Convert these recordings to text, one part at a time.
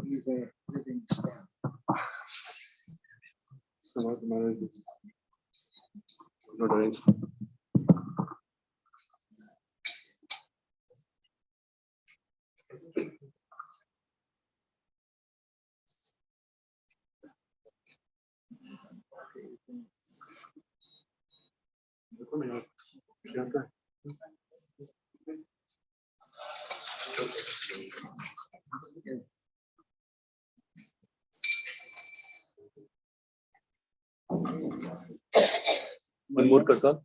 He's a living stamp. So what Maharaj is not arranged. One more kartan.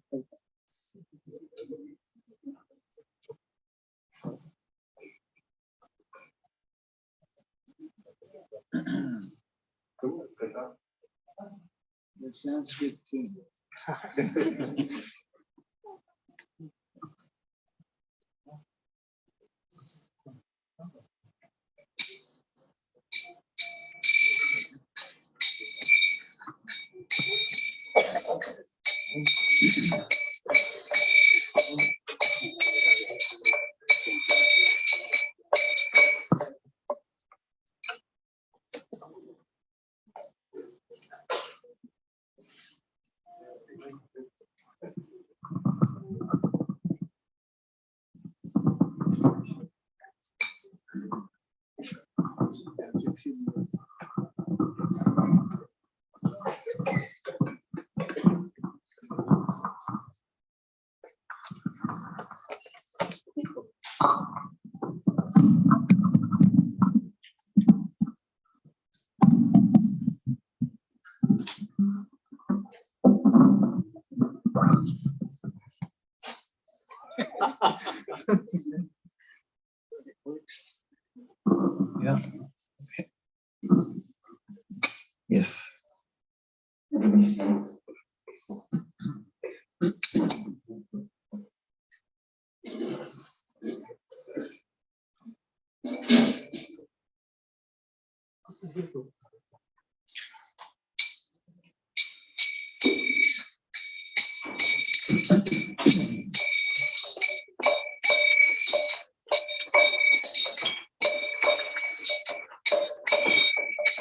The Sanskrit team. Yeah. Yes.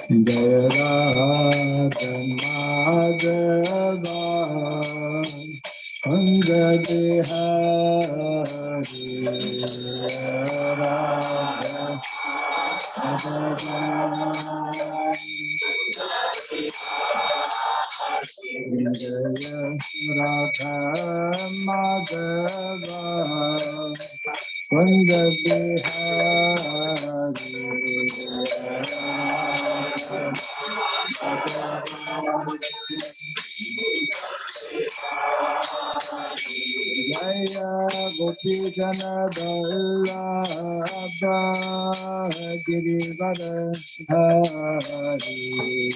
Jaya Radha Madhava Anga Dehari Radha Madhava Jaya Radha Madhava Anga Dehari Jaya Gopi Jana Vallabha Girivara Dhari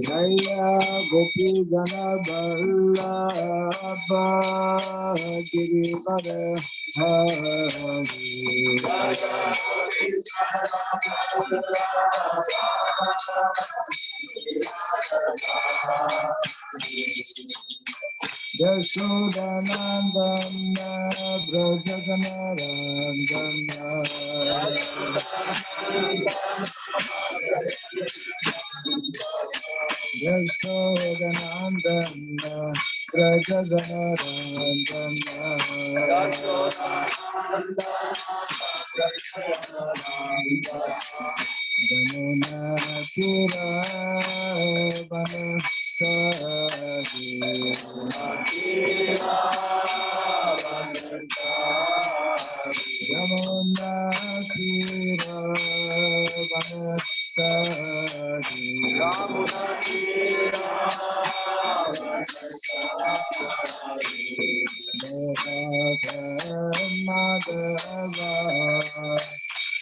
Jaya Gopi Jana Vallabha Girivara Dhari Yashodanandana Brajaganarandana Yashodanandana Brajaganarandana Yamuna Tira Vanashrama Yamuna Tira Madhava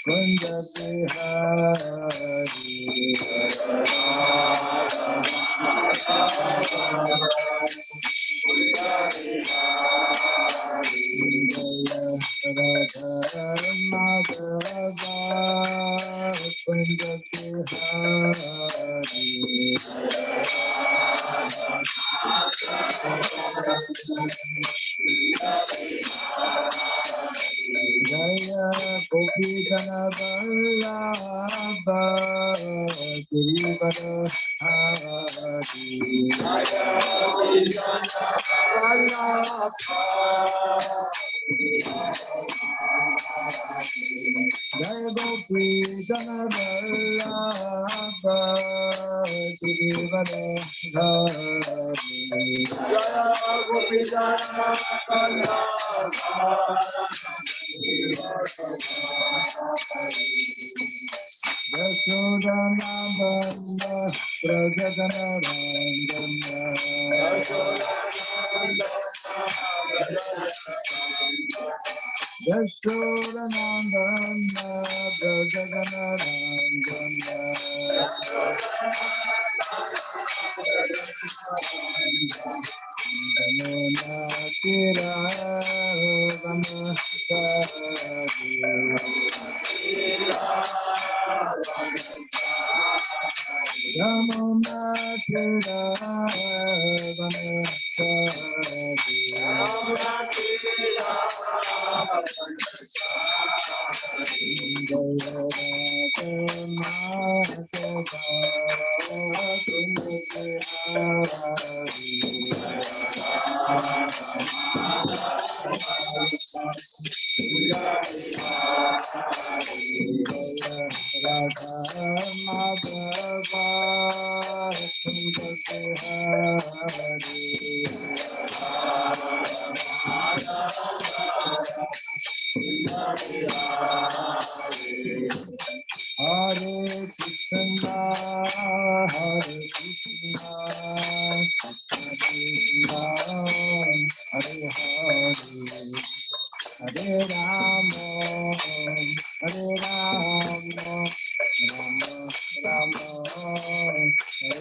Kunjati Hari Radha Madhava Kunjati Hari Jaya Gopi Gana Vallabha Girivara Hari Jaya Gopi Gana Vallabha Girivara Hari Yashodhana Banda Prajagana Rangana Yashodhana Banda Prajagana Rangana Yamuna Tira Vanashrama Yamuna Tira Hare Krishna, Hare Krishna, Krishna Hare Hare, Hare Rama, Hare Rama, Rama Rama, Hare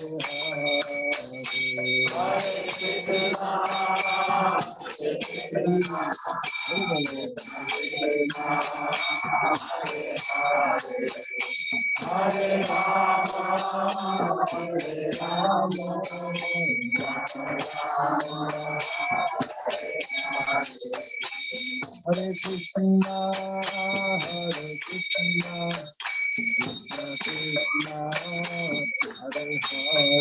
Hare Krishna, Hare Krishna, Krishna Krishna, Hare Hare,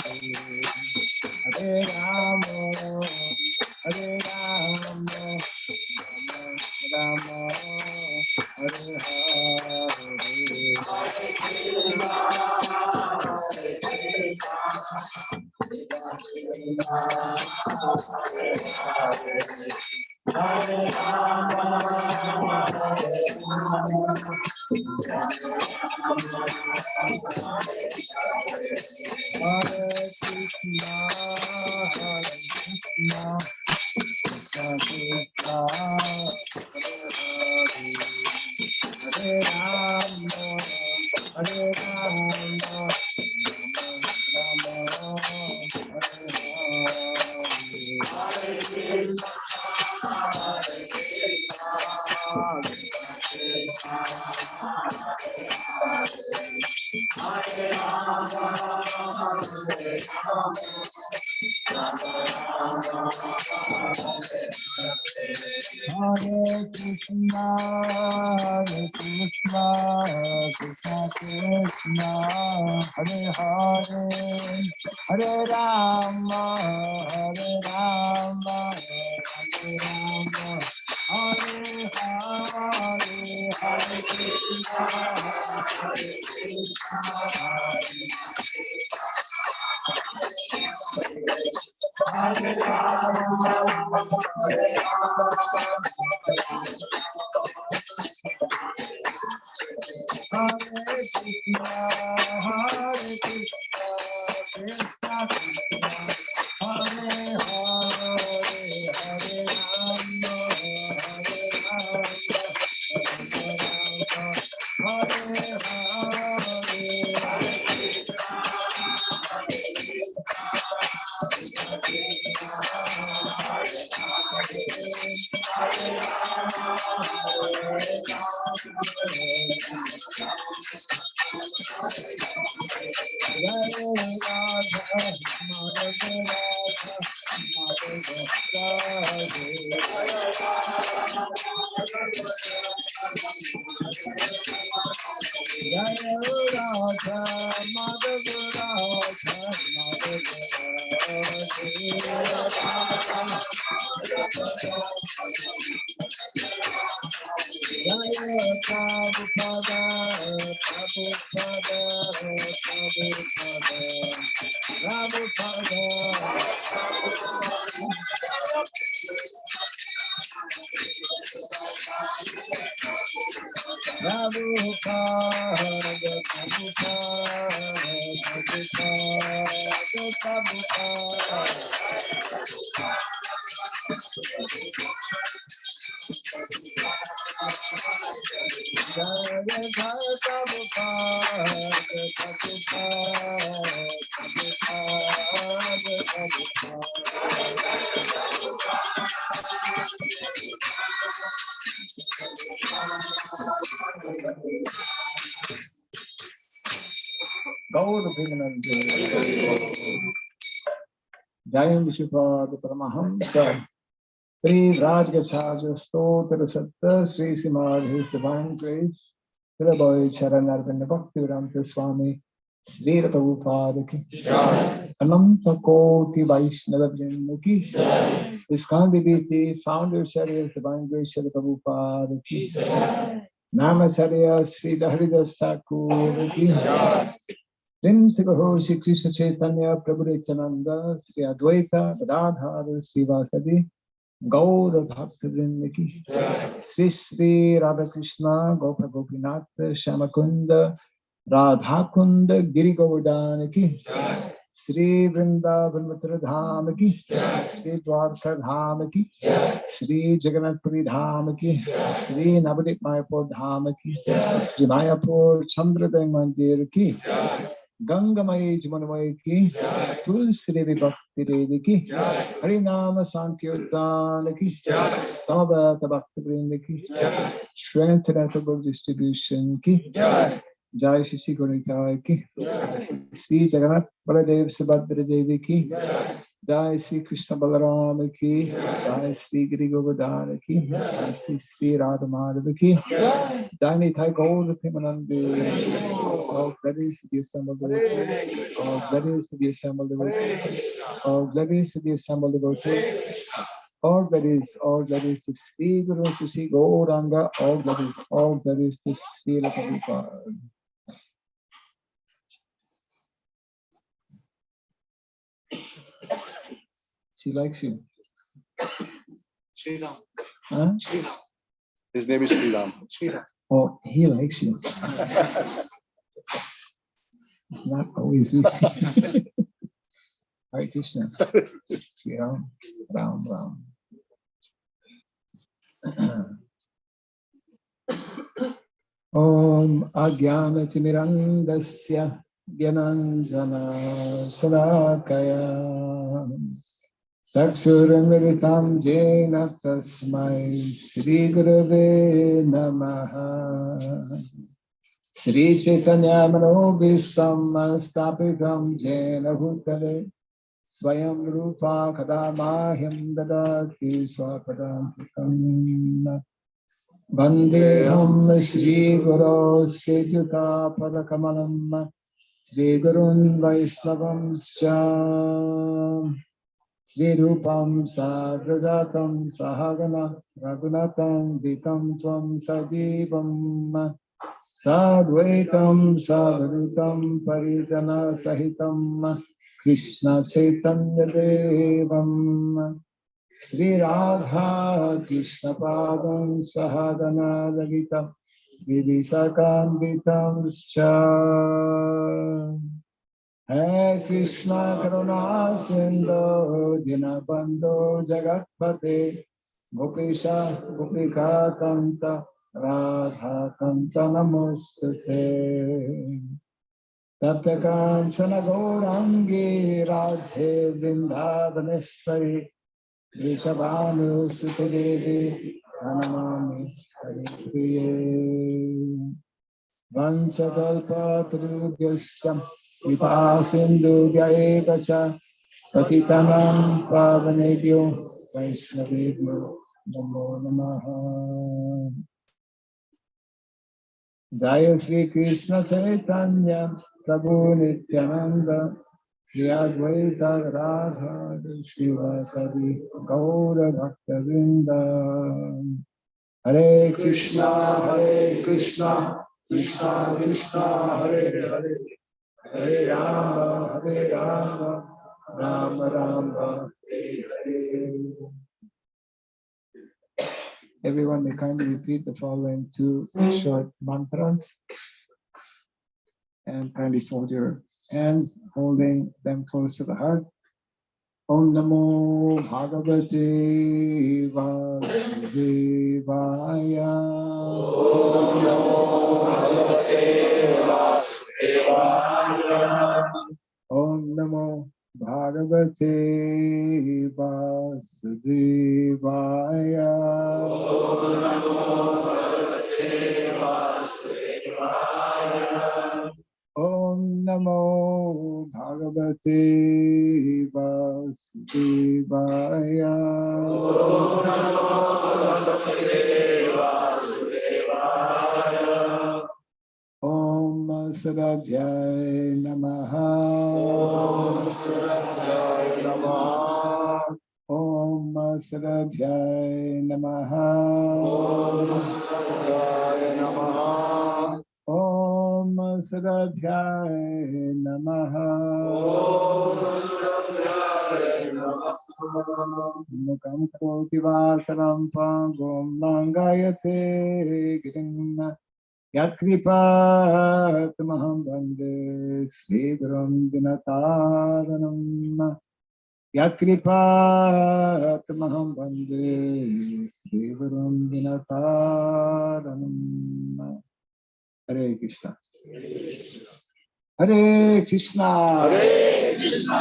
Hare Rama, Hare Rama, Rama Hare Hare Krishna, Hare Krishna, Krishna Krishna, Hare Rama, Hare Rama, Rama Hare Krishna, Hare Krishna, Krishna Krishna, Hare Hare, Hare Rama, Hare Rama, Hare Rama, Jayam Vishupad Paramahamsa Sri Rajgacharya Stotra Satta Sri Simad His Divine Grace Sriboy Charanarvanda Bhakti Vedanta Swami Sri Prabhupada Ki Ananta Koti Vaishnava Vrinda Ki ISKCON BBT Founder-Charya Divine Grace Sri Prabhupada Ki Namasarya Sri Haridas Thakur Ki Principal Shri Krishna Chaitanya Prabhu Nityananda Sri Advaita Gadadhara Srivasadi Gaura Bhakta Vrinda Ki Sri Sri Radha Krishna Gopa Gopinath Shamakunda Radhakunda Giri Govardhana Ki Sri Vrindavan Matra Dham Ki Sri Dwarka Dham Ki Sri Jagannath Puri Dham Ki Sri Navadip Mayapur Dham Ki Sri Mayapur Chandradai Mandir Ki Gangamai Jamunamai Ki Tulsi Devi Bhakti Devi Ki Harinama Sankirtan Ki Samabhata Bhakti Vrinda Ki Strength and Equitable Distribution Ki Jai Shri Gaurika Ki Sri Jagannath Baladev Subhadra Devi Ki Jai Sri Krishna Balaram Ki Jai Sri Giri Govardhana Ki Jai Sri Sri Radha Madhava Ki Jai Nitai Gaur Pimanandi. All gladies to be assembled devotees. All gladies to be assembled devotees. All gladies to be assembled devotees. All gladies to see Guru, to see Gauranga. All gladies to see the Prabhupada. She likes you. Sriram. Huh? Sriram. His name is Sriram. Sriram. Oh, he likes you. It's not always easy. Hare Krishna. Sriram, Ram, Ram. Om Agyana Timirandasya Gyananjana Salakaya Saksuramiritam Jena Tasmai Sri Gurave Namaha Sri Chaitanya Manobhistam Stapitam Jena Bhutale Swayam Rupa Kadamahyam Dadati Swapadantikam Vandeham Shri Guru Sri Juta Padakamalam Sri Gurun Vaisnavam Sya Srirupam Sadrajatam Sahagana Raghunatam Vitam Tvam Sajivam Sadvaitam Savadutam Parijana Sahitam Krishna Chaitanya Devam Sri Radha Krishna Padam Sahagana Lagitam Vidisakam Cha Hare Krishna Karuna Sindhu Dinabandhu Jagatpate Gopesha Gopika Kanta Radha Kanta Namostate Taptakanchana Gaurangi Radhe Vrindavaneshwari Vrishabhanu Sute Devi Pranamami Haripriye Vanchakalpa Tarubhyashtam Vipa Sindhu Vyaevacha Patitanam Pavanebhyo Vaishnavebhyo Namo Namaha Jaya Sri Krishna Chaitanya Prabhu Nityananda Shri Advaita Radha Srivasadi Gaura Bhakta Vrinda Hare Krishna Krishna Krishna Hare Hare Hare Rama Rama Rama Hare Hare. Everyone may kindly repeat the following two short mantras and kindly fold your hands, holding them close to the heart. Om Namo Bhagavate Vasudevaya. Om Namo Bhagavate Vasudevaya. Om Namo Bhagavate Vasudevaya. Om Namo Bhagavate Vasudevaya. Om Namo Bhagavate Vasudevaya. Om Namo Bhagavate Vasudevaya. Om Sarabhyai Namaha. Om Sarabhyai Namaha. Om Sarabhyai Namaha. Om Sarabhyai Namaha. Om Sarabhyai Namaha. Om Sarabhyai Namaha. Mukam Koti Vasaram Pangom Langayate Girinna Yatkripat Maham Bande Sri Gurum Dinataranam. Yatkripat Maham Bande Sri Gurum Dinataranam. Hare Krishna. Hare Krishna. Hare Krishna.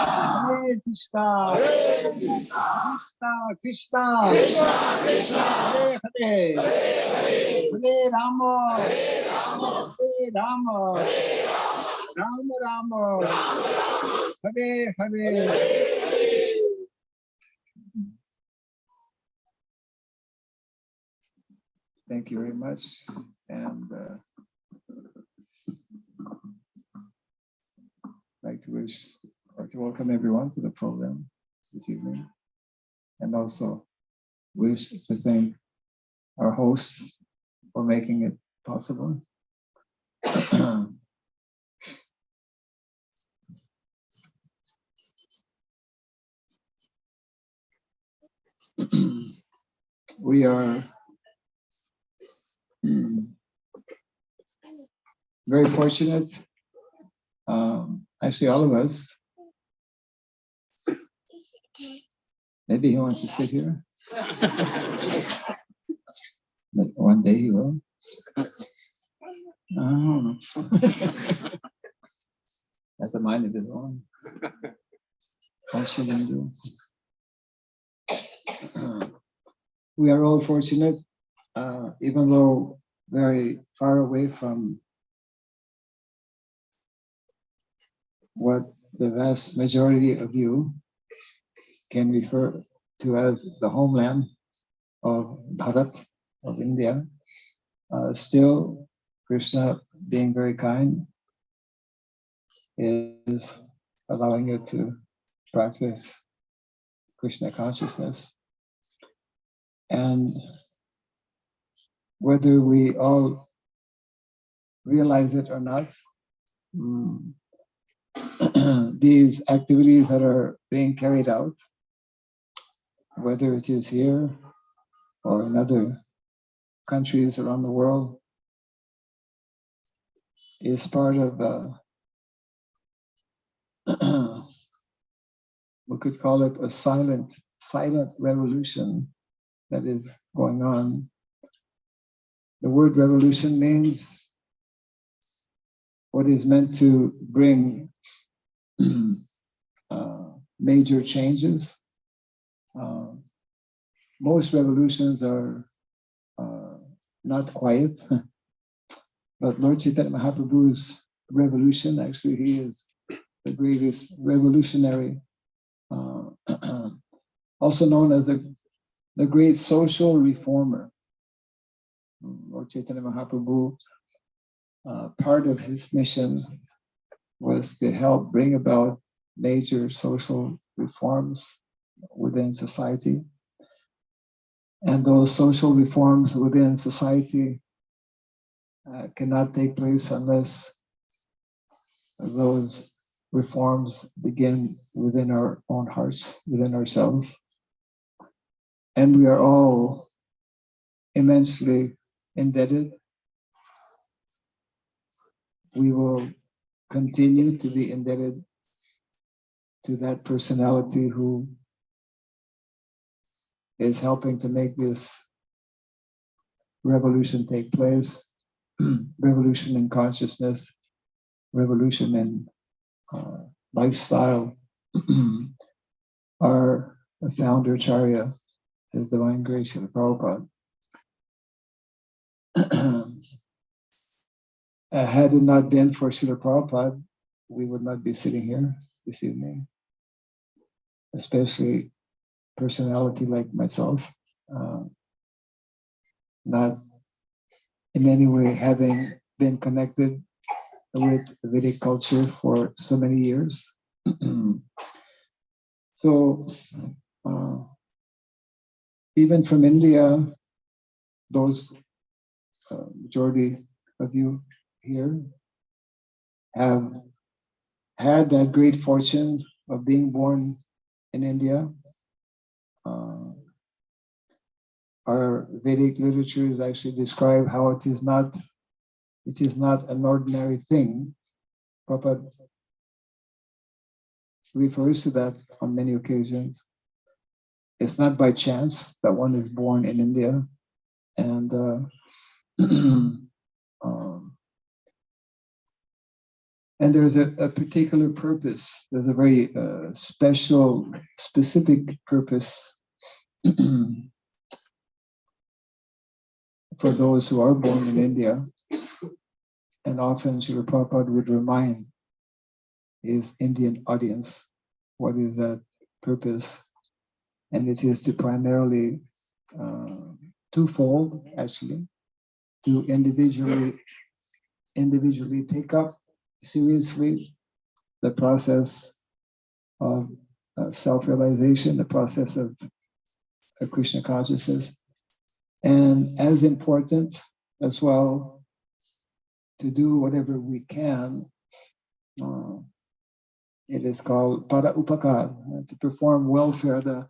Hare Krishna. Hare Krishna. Krishna Krishna. Krishna Krishna. Hare Hare. Hare Hare. Hare Rama. Hare Rama. Hare Rama. Hare Rama. Rama Rama. Hare Hare. Hare Hare. Thank you very much. And I'd like to wish or to welcome everyone to the program this evening, and also wish to thank our host for making it possible. We are very fortunate, actually all of us. Maybe he wants to sit here. But one day he will. I don't know. That's a mind of his own. What should I do? We are all fortunate, even though very far away from what the vast majority of you can refer to as the homeland of Bharat, of India. Still, Krishna, being very kind, is allowing you to practice Krishna consciousness. And whether we all realize it or not, these activities that are being carried out, whether it is here or in other countries around the world, is part of we could call it a silent revolution that is going on. The word revolution means what is meant to bring major changes. Most revolutions are not quiet, but Lord Chaitanya Mahaprabhu's revolution, actually he is the greatest revolutionary, also known as the great social reformer. Lord Chaitanya Mahaprabhu, part of his mission was to help bring about major social reforms within society. And those social reforms within society cannot take place unless those reforms begin within our own hearts, within ourselves. And we are all immensely indebted. We will continue to be indebted to that personality who is helping to make this revolution take place, revolution in consciousness, revolution in lifestyle. Our founder, Acharya, His Divine Grace, Srila Prabhupada. Had it not been for Srila Prabhupada, we would not be sitting here this evening, especially personality like myself, not in any way having been connected with Vedic culture for so many years. So even from India, those majority of you here have had that great fortune of being born in India. Our Vedic literatures actually describe how it is not an ordinary thing. Prabhupada refers to that on many occasions. It's not by chance that one is born in India, and and there's a particular purpose. There's a very specific purpose for those who are born in India. And often Srila Prabhupada would remind his Indian audience what is that purpose. And it is to primarily twofold, actually, to individually take up seriously the process of self-realization, the process of Krishna consciousness, and as important as well, to do whatever we can. It is called para upakar, to perform welfare, the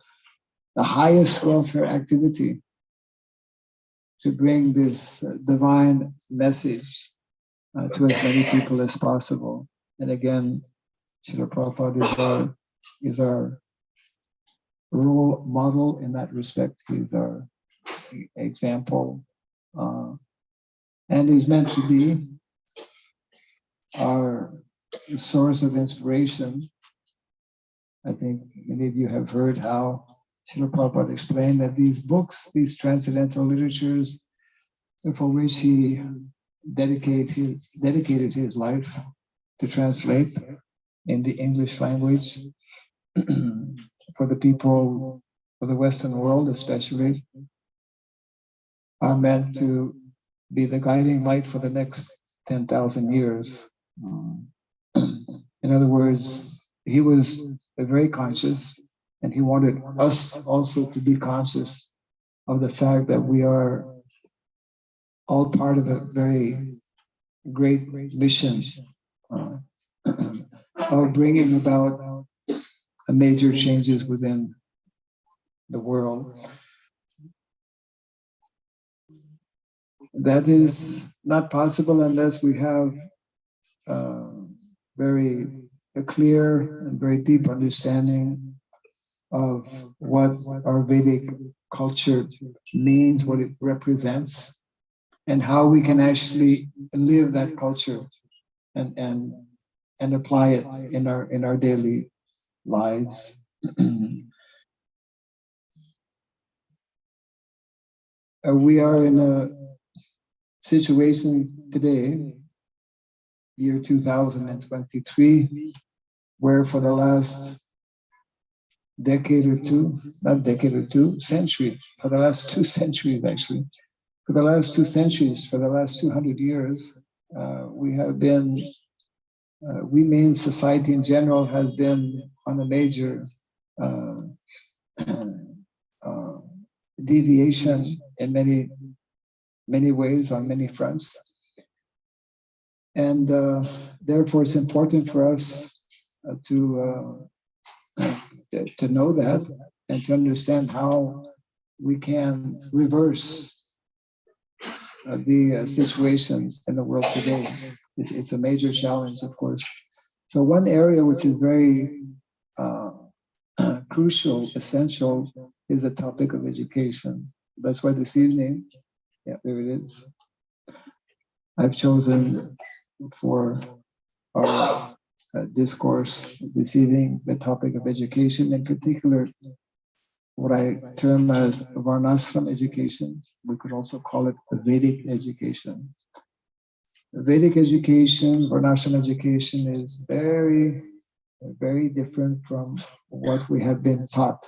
highest welfare activity, to bring this divine message to as many people as possible. And again, Srila Prabhupada is our role model in that respect. He's our example, and he's meant to be our source of inspiration. I think many of you have heard how Srila Prabhupada explained that these books, these transcendental literatures, for which he dedicated his life to translate in the English language for the people of the Western world especially, are meant to be the guiding light for the next 10,000 years. In other words, he was very conscious And he wanted us also to be conscious of the fact that we are all part of a very great mission of bringing about major changes within the world. That is not possible unless we have a clear and very deep understanding of what our Vedic culture means, what it represents, and how we can actually live that culture and apply it in our daily lives. We are in a situation today, year 2023, where for the last decade or two, not decade or two, century, for the last 2 centuries actually, for the last 2 centuries, for the last 200 years, we have been, we mean society in general has been on a major deviation in many ways, on many fronts. And therefore it's important for us to know that and to understand how we can reverse the situation in the world today. It's a major challenge, of course. So one area which is very crucial, essential, is the topic of education. That's why this evening, yeah, there it is, I've chosen for our discourse this evening the topic of education, in particular what I term as Vanashrama education. We could also call it the Vedic education. The Vedic education, Vanashrama education, is very, very different from what we have been taught.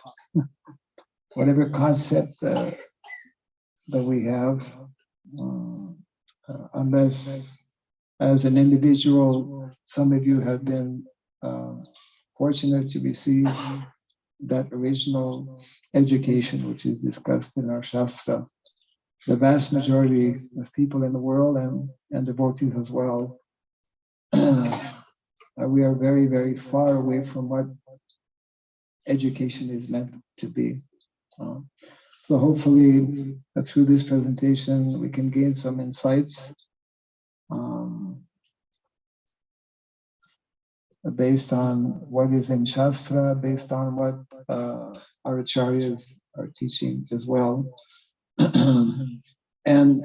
Whatever concept that we have, unless as an individual, some of you have been fortunate to receive that original education which is discussed in our Shastra. The vast majority of people in the world and devotees as well, we are very, very far away from what education is meant to be. So hopefully through this presentation we can gain some insights based on what is in Shastra, based on what our acharyas are teaching as well. And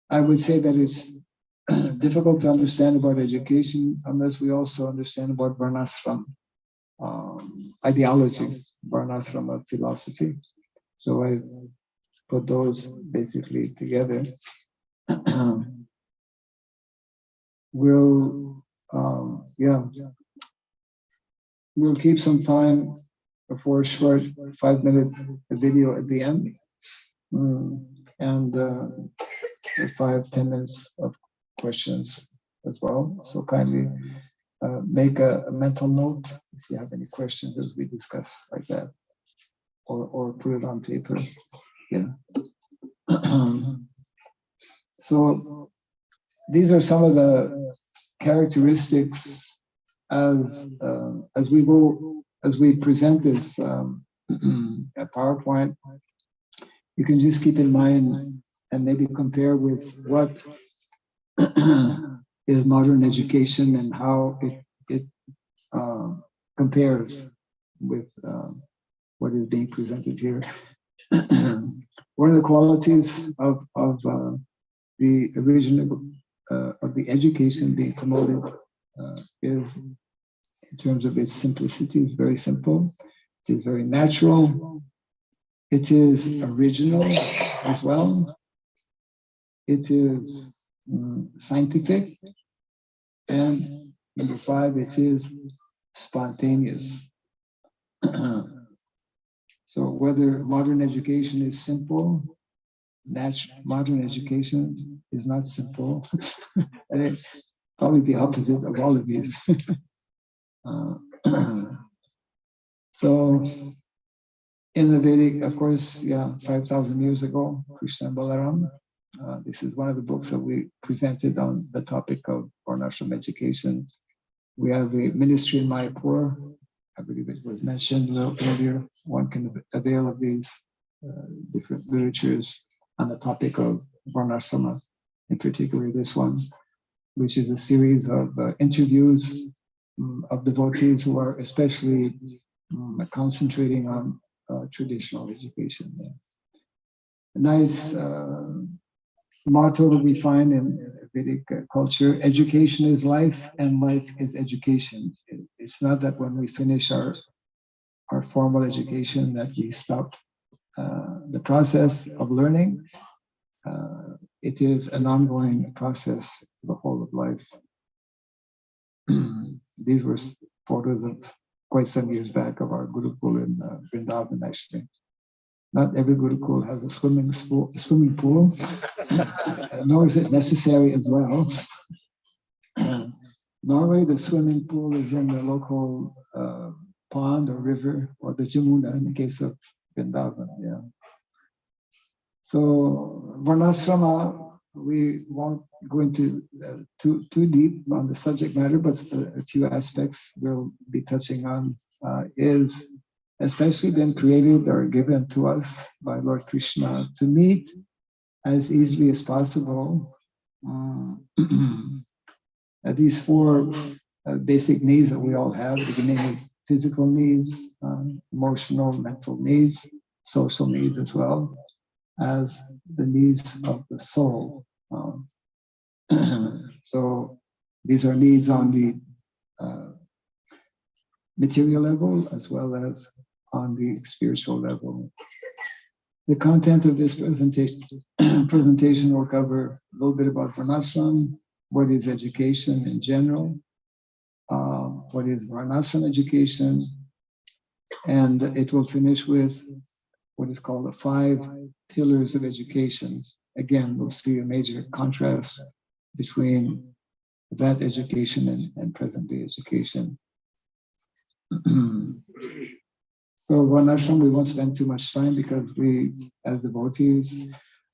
I would say that it's difficult to understand about education unless we also understand about Varnashram ideology, Varnashrama philosophy. So I put those basically together. We'll keep some time for a short 5-minute video at the end, and 5-10 minutes of questions as well. So kindly make a mental note if you have any questions as we discuss like that, or put it on paper. Yeah. So these are some of the characteristics as we present this PowerPoint. You can just keep in mind and maybe compare with what is modern education and how it compares with what is being presented here. One of the qualities of the original of the education being promoted is, in terms of its simplicity, it's very simple. It is very natural. It is original as well. It is scientific. And number 5, it is spontaneous. So whether modern education is simple, modern education is not simple, and it's probably the opposite of all of these. So in the Vedic, of course, 5,000 years ago, Krishna and Balaram. This is one of the books that we presented on the topic of Varnashram education. We have a ministry in Mayapur. I believe it was mentioned a little earlier. One can avail of these different literatures on the topic of Varnashrama, in particular this one, which is a series of interviews of devotees who are especially concentrating on traditional education. A nice motto that we find in Vedic culture: education is life and life is education. It's not that when we finish our formal education that we stop the process of learning. It is an ongoing process the whole of life. These were photos of quite some years back of our Gurukul in Vrindavan, actually. Not every Gurukul has a swimming pool, nor is it necessary as well. Normally, the swimming pool is in the local pond or river, or the Jamuna in the case of Vrindavan. So Varnashrama, we won't go into too deep on the subject matter, but a few aspects we'll be touching on is especially been created or given to us by Lord Krishna to meet as easily as possible these four basic needs that we all have, beginning with physical needs, emotional, mental needs, social needs as well as the needs of the soul. So these are needs on the material level as well as on the spiritual level. The content of this presentation will cover a little bit about Varnashram, what is education in general, what is Varnashram education, and it will finish with what is called the 5 pillars of education. Again, we'll see a major contrast between that education and present-day education. So Varnashram, we won't spend too much time because we, as devotees,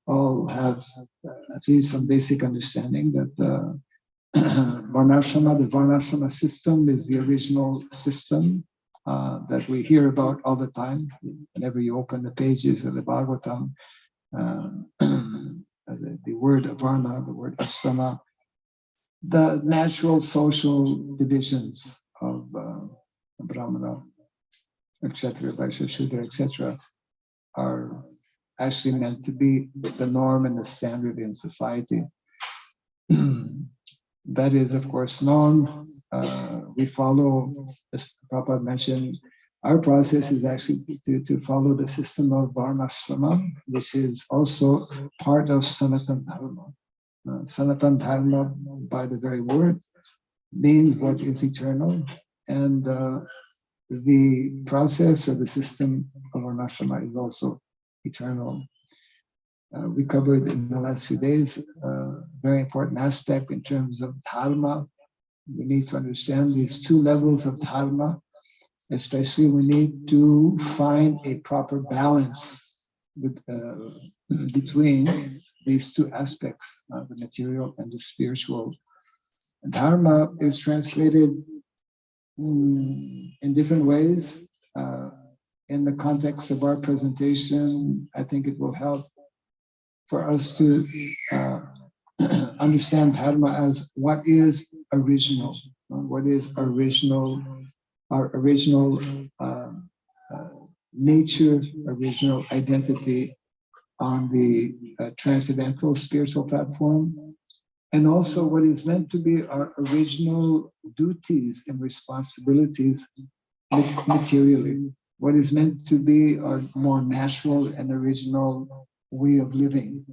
all have at least some basic understanding that the Varnashrama system is the original system that we hear about all the time. Whenever you open the pages of the Bhagavatam, the word Varna, the word Ashrama, the natural social divisions of Brahmana, etc., Vaishya, Shudra, etc., are actually meant to be the norm and the standard in society. That is, of course, known. We follow, as Prabhupada mentioned, our process is actually to follow the system of Varnashrama, which is also part of Sanatan Dharma. Sanatan Dharma, by the very word, means what is eternal, and the process or the system of Varnashrama is also eternal. We covered in the last few days a very important aspect in terms of dharma. We need to understand these 2 levels of dharma. Especially, we need to find a proper balance between these 2 aspects, the material and the spiritual. Dharma is translated in different ways. In the context of our presentation, I think it will help for us to understand dharma as what is original, what is original, our original nature, original identity on the transcendental spiritual platform, and also what is meant to be our original duties and responsibilities materially, what is meant to be our more natural and original way of living,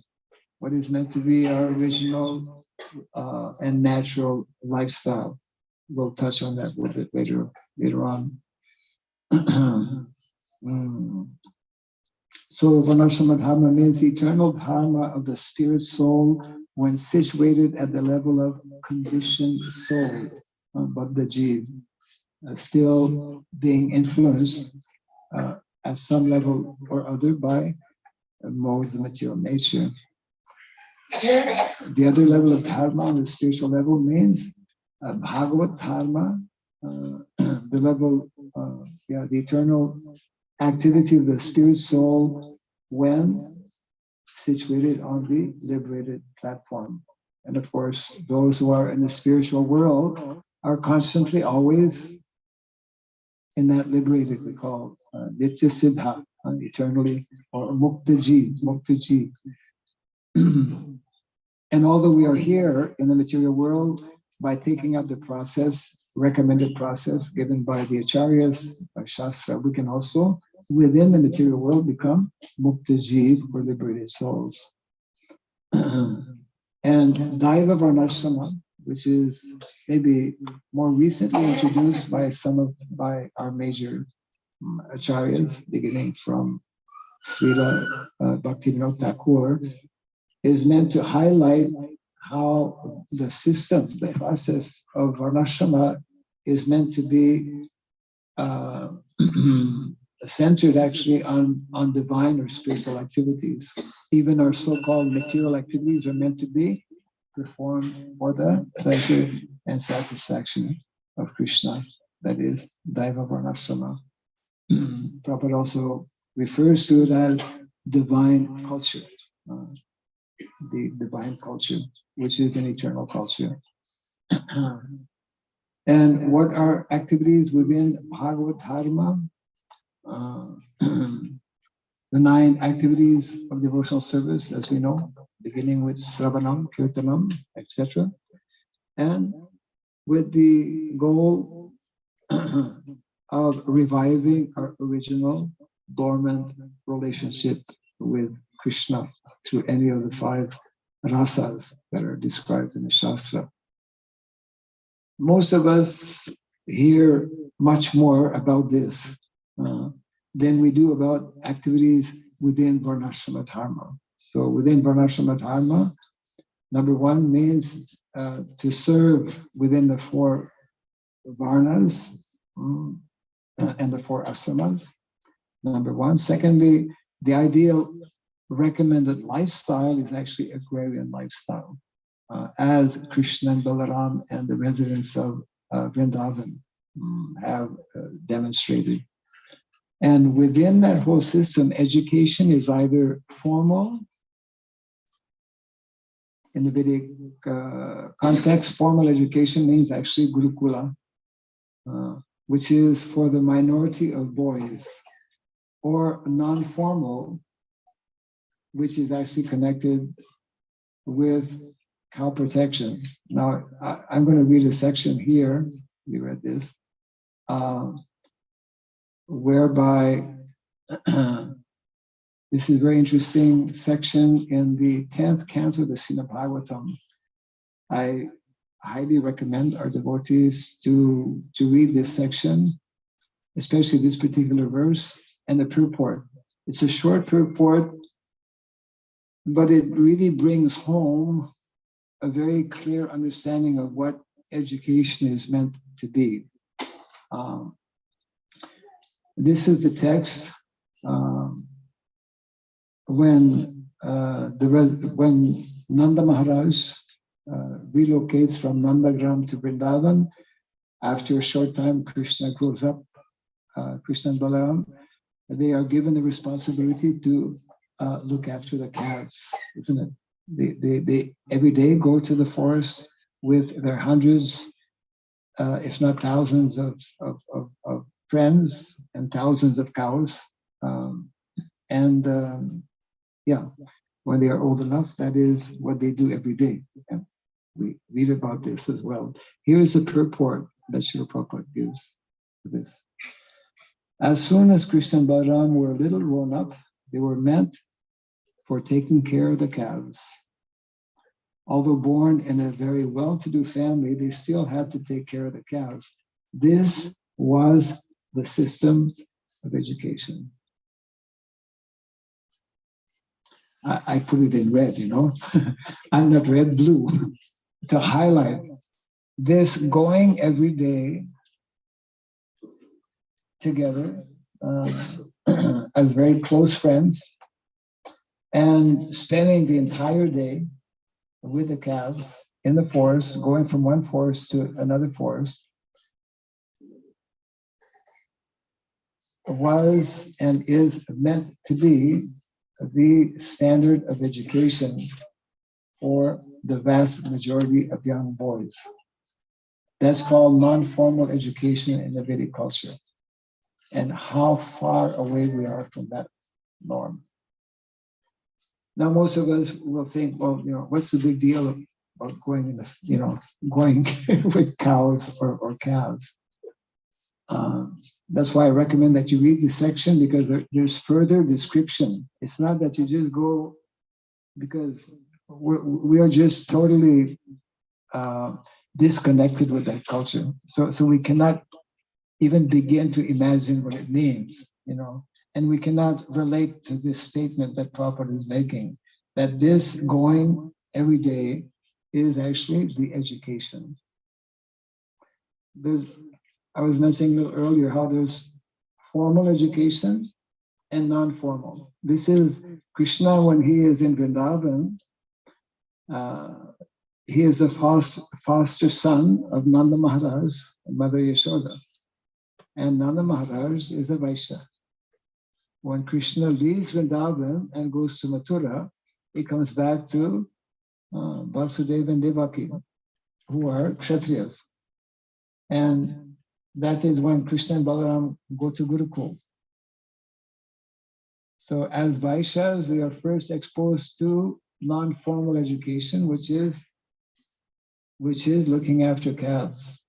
what is meant to be our original and natural lifestyle. We'll touch on that a little bit later on. So Varnashrama Dharma means the eternal dharma of the spirit soul when situated at the level of conditioned soul, but the jiv, still being influenced at some level or other by modes of material nature. The other level of dharma on the spiritual level means Bhagavat dharma, the level, the eternal activity of the spirit soul when situated on the liberated platform. And of course, those who are in the spiritual world are constantly always in that liberated, we call Nitya Siddha, eternally, or Muktaji. And although we are here in the material world, by taking up the process, recommended process given by the Acharyas, by Shastra, we can also, within the material world, become Muktaji, or liberated souls. And Daiva Varnashrama, which is maybe more recently introduced by by our major acharyas, beginning from Srila Bhakti Thakur, is meant to highlight how the system, the process of Varnashrama is meant to be centered actually on divine or spiritual activities. Even our so-called material activities are meant to be performed for the pleasure and satisfaction of Krishna. That is Daiva Varnashrama. Prabhupada also refers to it as divine culture, the divine culture, which is an eternal culture. And what are activities within Bhagavad Dharma? The 9 activities of devotional service, as we know, beginning with Sravanam, Kirtanam, etc. And with the goal of reviving our original dormant relationship with Krishna through any of the 5 rasas that are described in the Shastra. Most of us hear much more about this than we do about activities within Varnashrama Dharma. So within Varnashrama Dharma, number 1 means to serve within the 4 Varnas and the 4 Ashramas, number 1. Secondly, the ideal recommended lifestyle is actually agrarian lifestyle, as Krishna and Balaram and the residents of Vrindavan have demonstrated. And within that whole system, education is either formal. In the Vedic context, formal education means actually Gurukula, which is for the minority of boys, or non-formal, which is actually connected with cow protection. Now, I'm going to read a section here, we read this, whereby this is a very interesting section in the 10th canto of the Srimad Bhagavatam. I highly recommend our devotees to read this section, especially this particular verse and the purport. It's a short purport, but it really brings home a very clear understanding of what education is meant to be. This is the text. When Nanda Maharaj relocates from Nandagram to Vrindavan, after a short time, Krishna grows up, Krishna and Balaram, they are given the responsibility to look after the calves, isn't it? They every day go to the forest with their hundreds, if not thousands of friends and thousands of cows. When they are old enough, that is what they do every day. And we read about this as well. Here's the purport that Srila Prabhupada gives for this. As soon as Krishna and Balaram were a little grown up, they were meant for taking care of the calves. Although born in a very well-to-do family, they still had to take care of the calves. This was the system of education. I put it in red, I'm not red, blue, to highlight this going every day together as very close friends, and spending the entire day with the calves in the forest, going from one forest to another forest, was and is meant to be the standard of education for the vast majority of young boys. That's called non-formal education in the Vedic culture. And how far away we are from that norm. Now, most of us will think, well, what's the big deal about going in the, going with cows or calves? That's why I recommend that you read this section, because there's further description. It's not that you just go, because we are just totally disconnected with that culture. So we cannot even begin to imagine what it means, and we cannot relate to this statement that Prabhupada is making, that this going every day is actually the education. I was mentioning a little earlier how there's formal education and non-formal. This is Krishna when he is in Vrindavan. He is the foster son of Nanda Maharaj and Mother Yashoda. And Nanda Maharaj is a Vaishya. When Krishna leaves Vrindavan and goes to Mathura, he comes back to Vasudeva and Devaki, who are Kshatriyas. And that is when Krishna and Balaram go to Gurukul. So as Vaishyas, they are first exposed to non-formal education, which is looking after calves.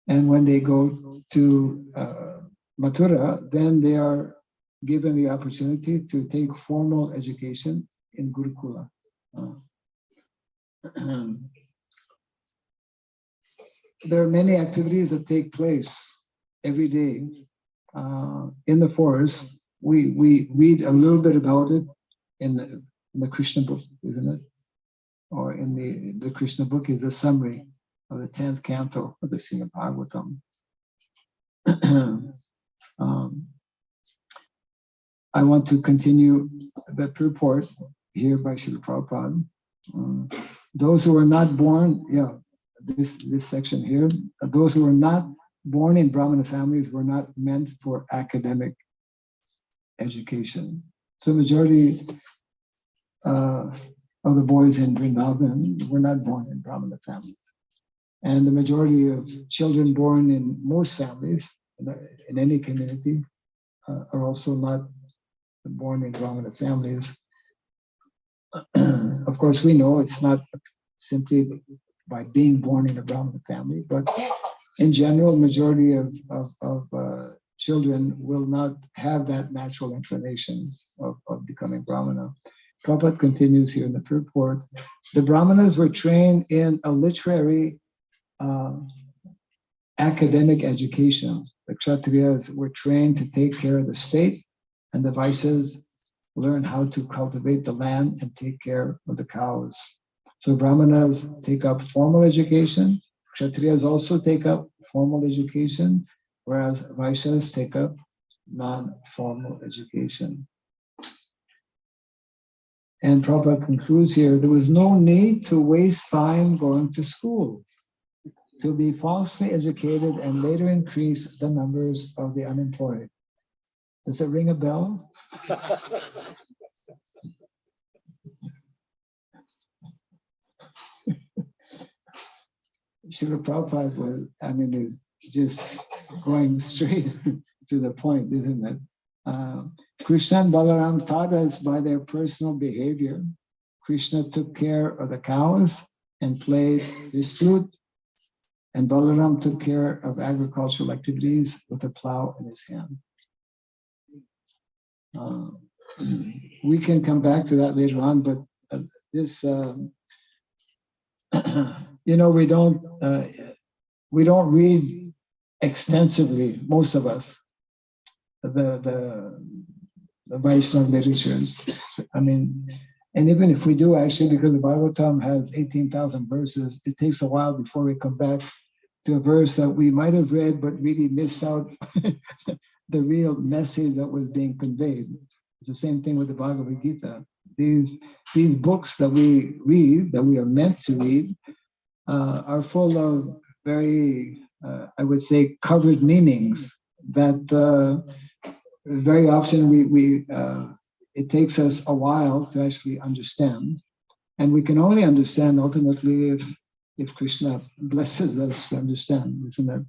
And when they go to Mathura, then they are given the opportunity to take formal education in Gurukula. There are many activities that take place every day in the forest. We read a little bit about it in the Krishna book, isn't it? Or in the Krishna book is a summary of the 10th canto of the Srimad Bhagavatam. I want to continue the purport here by Srila Prabhupada. Those who are not born, this section here, those who are not born in Brahmana families were not meant for academic education. So majority of the boys in Vrindavan were not born in Brahmana families. And the majority of children born in most families, in any community, are also not born in Brahmana families. Of course, we know it's not simply by being born in a Brahmana family, but in general, majority of children will not have that natural inclination of becoming Brahmana. Prabhupada continues here in the purport. The Brahmanas were trained in a literary academic education. The Kshatriyas were trained to take care of the state, and the Vaishyas learn how to cultivate the land and take care of the cows. So Brahmanas take up formal education, Kshatriyas also take up formal education, whereas Vaishyas take up non-formal education. And Prabhupada concludes here, there was no need to waste time going to school, to be falsely educated and later increase the numbers of the unemployed. Does it ring a bell? Srila Prabhupada is just going straight to the point, isn't it? Krishna and Balaram taught us by their personal behavior. Krishna took care of the cows and played his flute, and Balaram took care of agricultural activities with a plow in his hand. We can come back to that later on, but this, we don't read extensively, most of us, the Vaishnava literatures. And even if we do, actually, because the Bhagavatam has 18,000 verses, it takes a while before we come back to a verse that we might have read but really missed out the real message that was being conveyed. It's the same thing with the Bhagavad Gita. These books that we read, that we are meant to read, are full of very, I would say, covered meanings that very often it takes us a while to actually understand. And we can only understand ultimately if Krishna blesses us to understand, isn't it?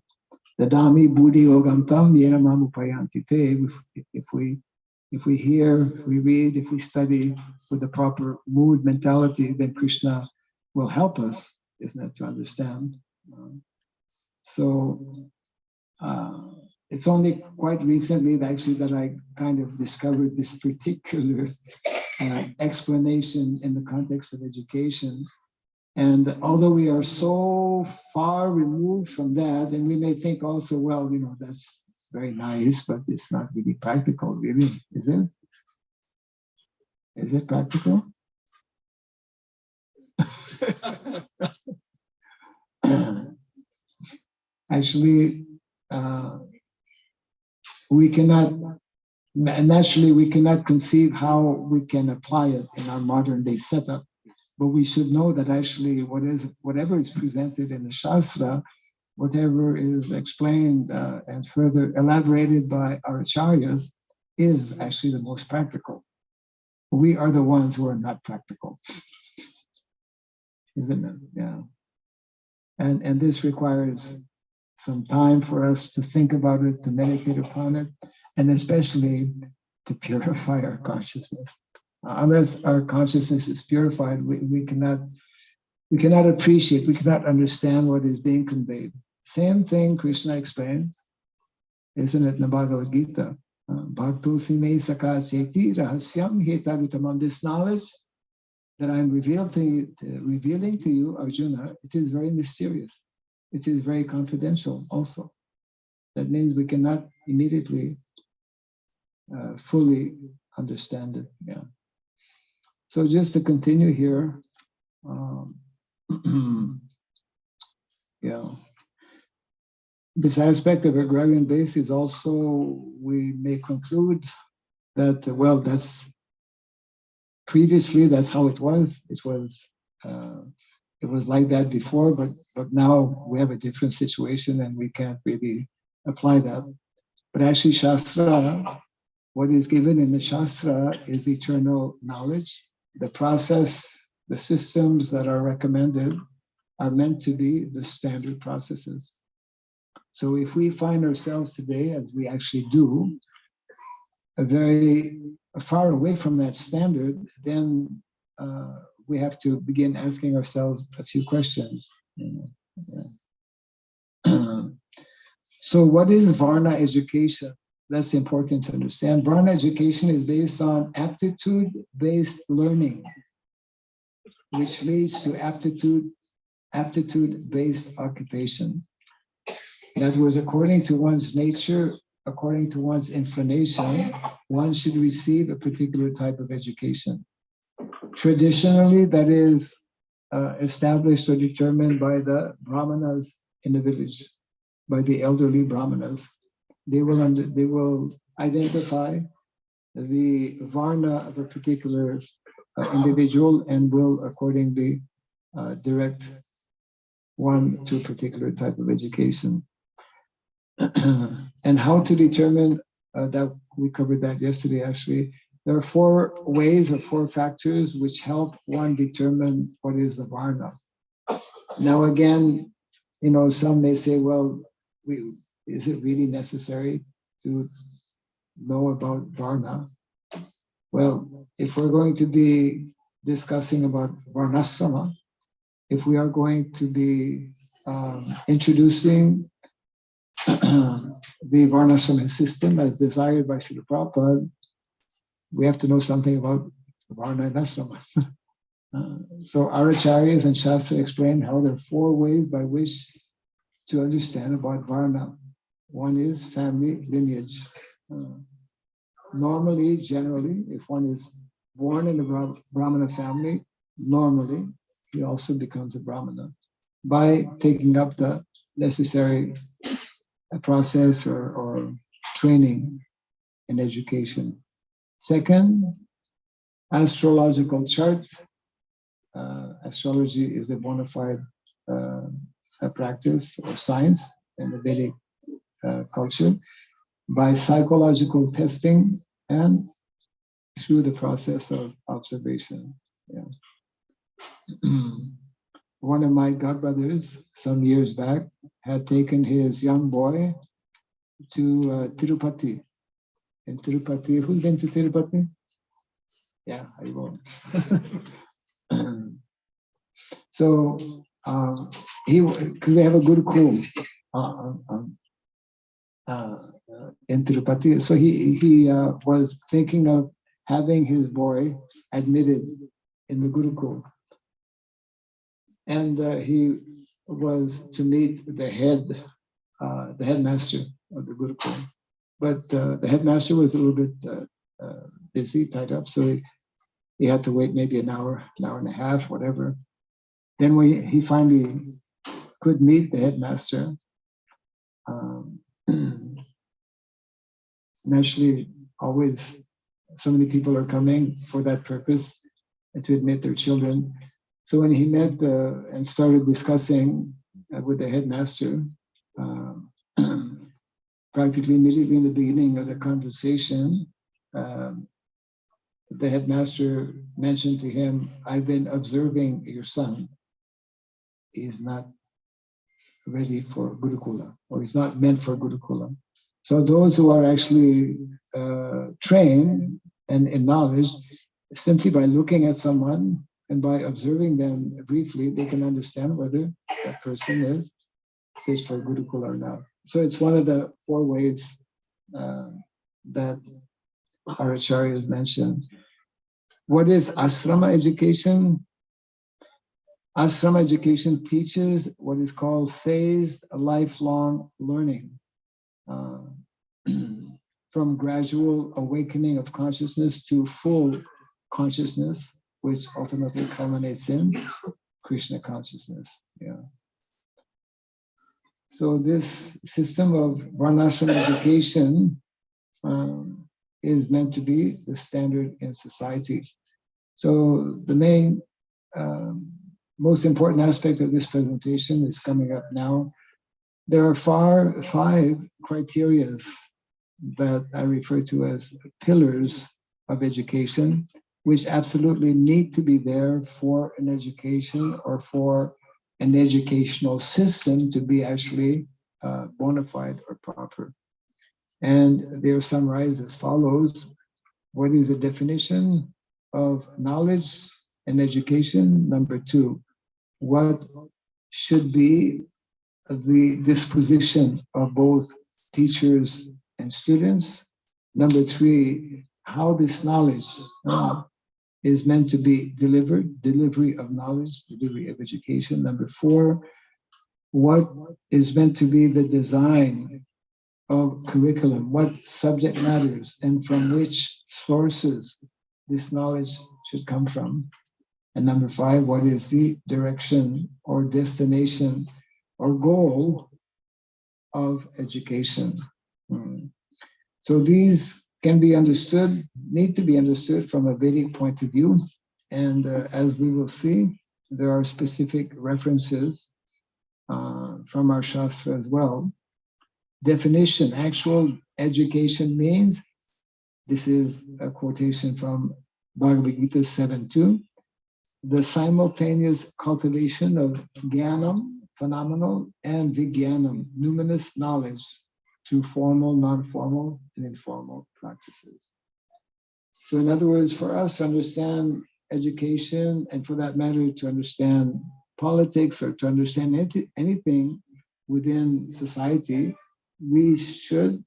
Dadami buddhi yogantam yena mam upayanti te. If we hear, we read, if we study with the proper mood, mentality, then Krishna will help us, isn't it, to understand. It's only quite recently actually that I kind of discovered this particular explanation in the context of education. And although we are so far removed from that, and we may think also, well, that's very nice, but it's not really practical, really, is it? Is it practical? Actually, we cannot conceive how we can apply it in our modern day setup. But we should know that actually whatever is presented in the Shastra, whatever is explained and further elaborated by our acharyas is actually the most practical. We are the ones who are not practical. Isn't it? Yeah. And this requires some time for us to think about it, to meditate upon it, and especially to purify our consciousness. Unless our consciousness is purified, we cannot appreciate, we cannot understand what is being conveyed. Same thing Krishna explains, isn't it, in the Bhagavad Gita? Bhakto sime saka cheti rahasyam hetavitamam. This knowledge that I'm revealing to you, Arjuna, it is very mysterious. It is very confidential also. That means we cannot immediately fully understand it. Yeah. So just to continue here, yeah. This aspect of agrarian base is also, we may conclude that, well, previously that's how it was. It was like that before, but now we have a different situation and we can't really apply that. But actually Shastra, what is given in the Shastra is eternal knowledge. The process, the systems that are recommended are meant to be the standard processes. So if we find ourselves today, as we actually do, very far away from that standard, then we have to begin asking ourselves a few questions. So what is Varna education? That's important to understand. Varna education is based on aptitude-based learning, which leads to aptitude-based occupation. That was according to one's nature, according to one's inclination, one should receive a particular type of education. Traditionally, that is established or determined by the Brahmanas in the village, by the elderly Brahmanas. They will identify the Varna of a particular individual and will accordingly direct one to a particular type of education. And how to determine that, we covered that yesterday actually. There are 4 ways or 4 factors which help one determine what is the Varna. Now again, some may say, well, is it really necessary to know about Varna? Well, if we're going to be discussing about Vanashrama, if we are going to be introducing the Vanashrama system as desired by Srila Prabhupada, we have to know something about Varna and Ashrama. So our acharyas and Shastra explain how there are 4 ways by which to understand about Varna. One is family lineage. Normally, generally, if one is born in a Brahmana family, normally he also becomes a Brahmana by taking up the necessary process or training and education. Second, astrological chart. Astrology is a bona fide practice or science in the Vedic culture by psychological testing and through the process of observation. Yeah. One of my godbrothers, some years back, had taken his young boy to Tirupati. In Tirupati, who's been to Tirupati? Yeah, I won't. So because they have a Gurukul in Tirupati, so he was thinking of having his boy admitted in the Gurukul. And he was to meet the headmaster of the Gurukul. But the headmaster was a little bit busy, tied up, so he had to wait maybe an hour and a half, whatever. Then when he finally could meet the headmaster, naturally, always so many people are coming for that purpose and to admit their children. So when he met and started discussing with the headmaster, practically immediately in the beginning of the conversation, the headmaster mentioned to him, "I've been observing your son. He's not ready for Gurukula, or he's not meant for Gurukula." So those who are actually trained and in knowledge, simply by looking at someone and by observing them briefly, they can understand whether that person is fit for Gurukula or not. So it's one of the 4 ways that our acharyas mentioned. What is asrama education? Asrama education teaches what is called phased lifelong learning, from gradual awakening of consciousness to full consciousness, which ultimately culminates in Krishna consciousness. Yeah. So this system of Vanashrama education is meant to be the standard in society. So the main, most important aspect of this presentation is coming up now. There are 5 criteria that I refer to as pillars of education, which absolutely need to be there for an education or for an educational system to be actually bona fide or proper. And they are summarized as follows. What is the definition of knowledge and education? Number 2, what should be the disposition of both teachers and students? Number 3, how this knowledge is meant to be delivered, delivery of knowledge, delivery of education. Number 4, what is meant to be the design of curriculum, what subject matters and from which sources this knowledge should come from. And number 5, what is the direction or destination or goal of education? So these can be understood, need to be understood from a Vedic point of view. And as we will see, there are specific references from our Shastra as well. Definition, actual education means, this is a quotation from Bhagavad Gita 7.2, the simultaneous cultivation of jnanam, phenomenal, and vijnanam, numinous knowledge, through formal, non-formal, and informal practices. So in other words, for us to understand education, and for that matter, to understand politics or to understand anything within society, we should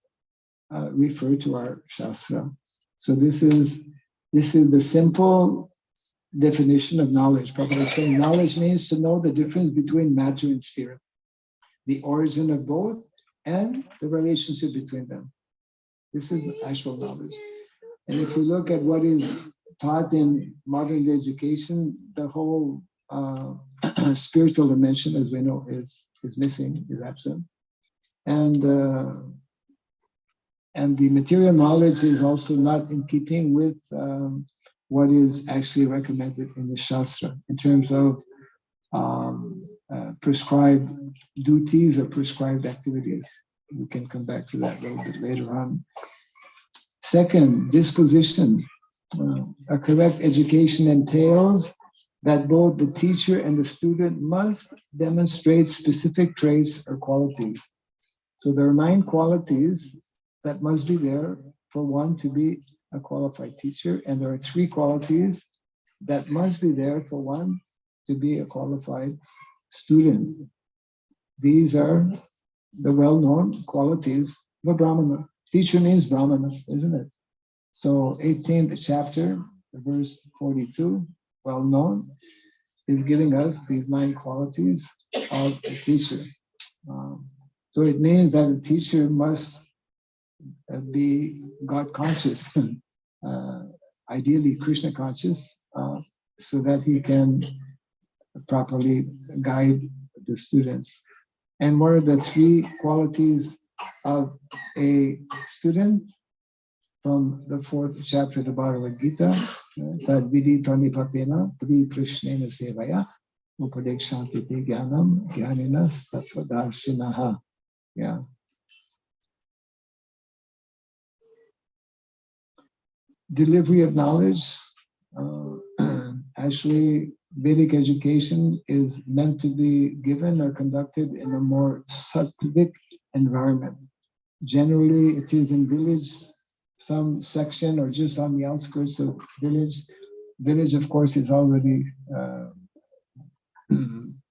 refer to our Shastra. So this is the simple definition of knowledge. Prabhupada is saying knowledge means to know the difference between matter and spirit, the origin of both, and the relationship between them. This is actual knowledge. And if we look at what is taught in modern day education, the whole spiritual dimension, as we know, is missing, is absent. And and the material knowledge is also not in keeping with what is actually recommended in the Shastra in terms of prescribed duties or prescribed activities. We can come back to that a little bit later on. Second, disposition. A correct education entails that both the teacher and the student must demonstrate specific traits or qualities. So there are 9 qualities that must be there for one to be a qualified teacher, and there are 3 qualities that must be there for one to be a qualified student. These are the well-known qualities of a Brahmana. Teacher means Brahmana, isn't it? So 18th chapter, verse 42, well known, is giving us these 9 qualities of a teacher. So it means that a teacher must be God conscious, ideally Krishna conscious, so that he can properly guide the students. And what are the 3 qualities of a student? From the 4th chapter of the Bhagavad Gita, Tad Vidi Pranipatena, Pri Krishnena Sevaya, Upadekshantiti Jnanam, Jnaninas Tattvadarshinaha. Yeah. Delivery of knowledge. Actually, Vedic education is meant to be given or conducted in a more sattvic environment. Generally, it is in village, some section, or just on the outskirts of village. Village, of course, is already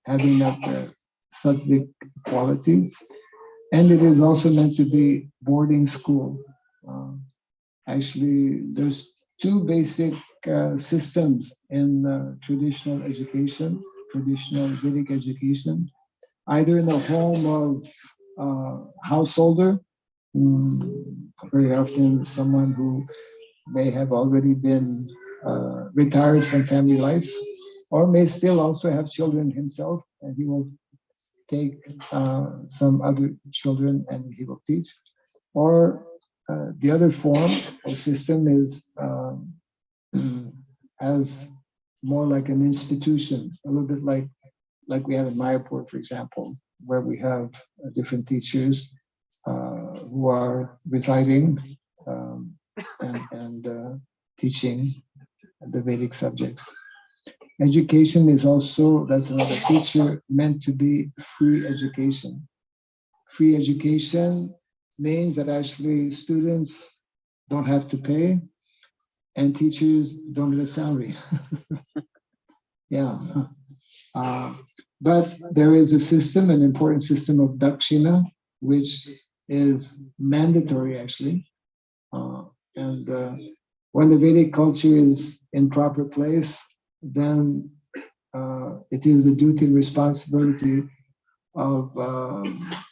having that sattvic quality. And it is also meant to be boarding school. Actually, there's 2 basic systems in traditional education, traditional Vedic education, either in the home of householder, very often someone who may have already been retired from family life, or may still also have children himself, and he will take some other children and he will teach. Or the other form or system is as more like an institution, a little bit like we have in Mayapur, for example, where we have different teachers who are residing and teaching the Vedic subjects. Education is also, that's another feature, meant to be free education. Free education means that actually students don't have to pay and teachers don't get a salary. Yeah. But there is a system, an important system of dakshina, which is mandatory actually. When the Vedic culture is in proper place, then it is the duty and responsibility of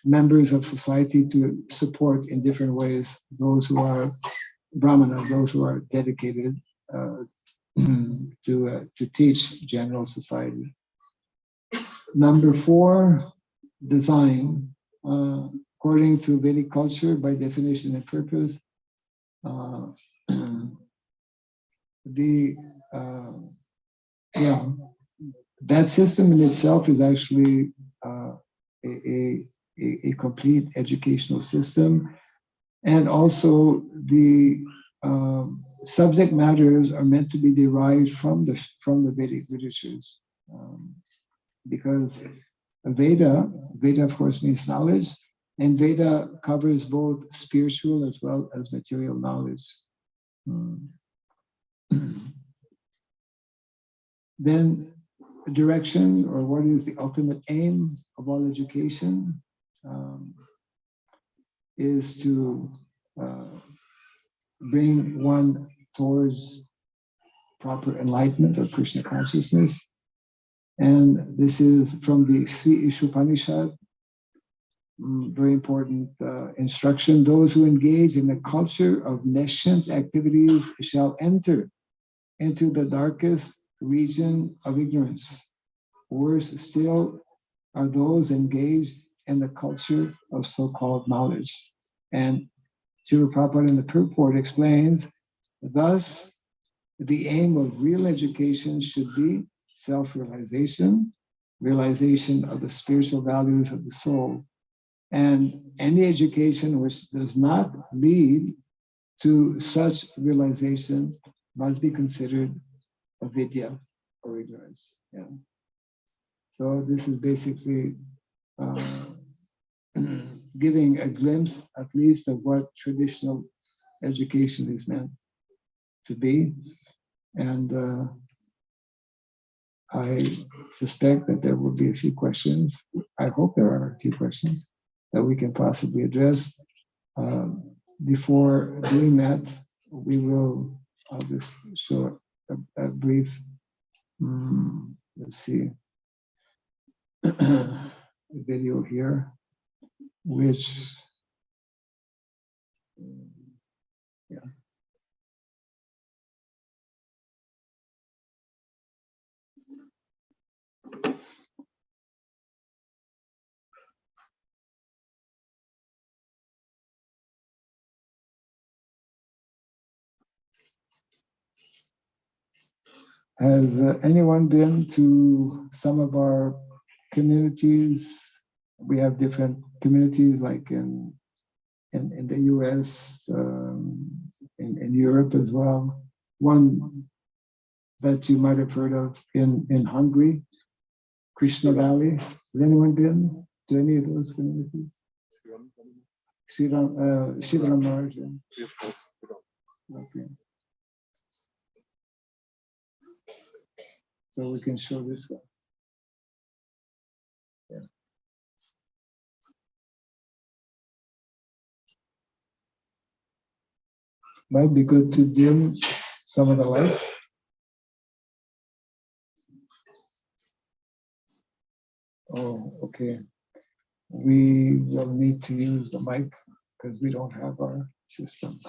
members of society to support in different ways those who are brahmanas, those who are dedicated to teach general society. Number 4, design. According to Vedic culture, by definition and purpose, that system in itself is actually a complete educational system, and also the subject matters are meant to be derived from the Vedic literatures, because Veda of course means knowledge, and Veda covers both spiritual as well as material knowledge. Then direction, or what is the ultimate aim of all education, is to bring one towards proper enlightenment or Krishna consciousness. And this is from the Sri Ishopanishad, very important instruction. Those who engage in the culture of nescient activities shall enter into the darkest region of ignorance. Worse still are those engaged in the culture of so-called knowledge. And Srila Prabhupada in the purport explains, thus, the aim of real education should be self-realization, realization of the spiritual values of the soul, and any education which does not lead to such realization must be considered avidya, or ignorance. Yeah. So this is basically giving a glimpse, at least, of what traditional education is meant to be. And I suspect that there will be a few questions. I hope there are a few questions that we can possibly address. Before doing that, I'll just show a brief, let's see, video here, which, yeah. Has anyone been to some of our communities? We have different communities, like in the US, in Europe as well. One that you might have heard of in Hungary, Krishna Valley. Has anyone been to any of those communities? Shiva Maharaj. Okay. So we can show this one. Yeah. Might be good to dim some of the lights. Oh, okay. We will need to use the mic because we don't have our system.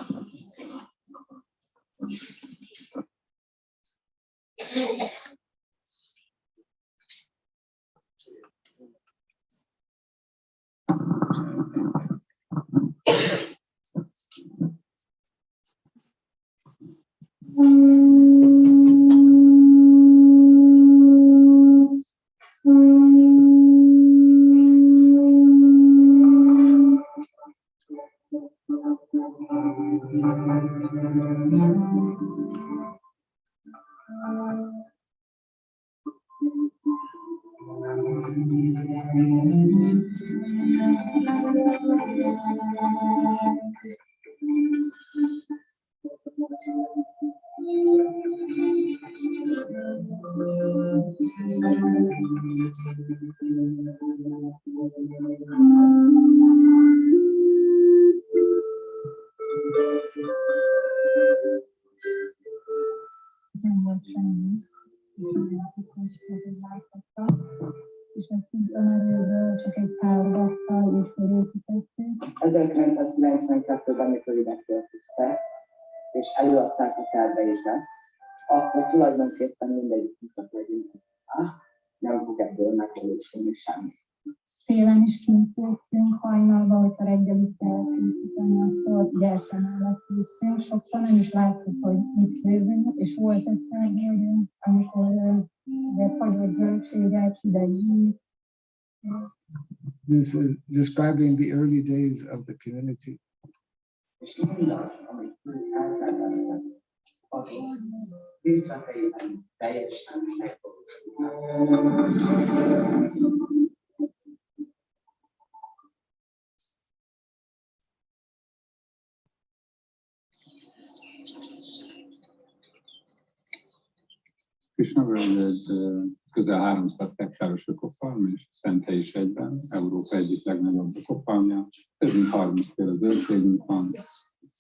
És előadták a terve is ezt, akkor tulajdonképpen mindegyik visszakerült. Nem fog ebből megvalósulni semmi. Télen is kint hajnalban, hogyha reggelit kell készíteni, akkor gyertya mellett készítünk. Sokszor nem is látjuk, hogy mit főzünk, és volt egyszer, hogy amikor fagyott zöldségek, hideg víz. This is describing the early days of the community. És mindaz, amit elterveztek, az részleteiben teljesen megvalósulnak. Krishna Völgy közel 300 hektáros ökofarm, és Szente is egyben, Európa egyik legnagyobb ökofarmja. Több mint 30 féle zöldségünk van.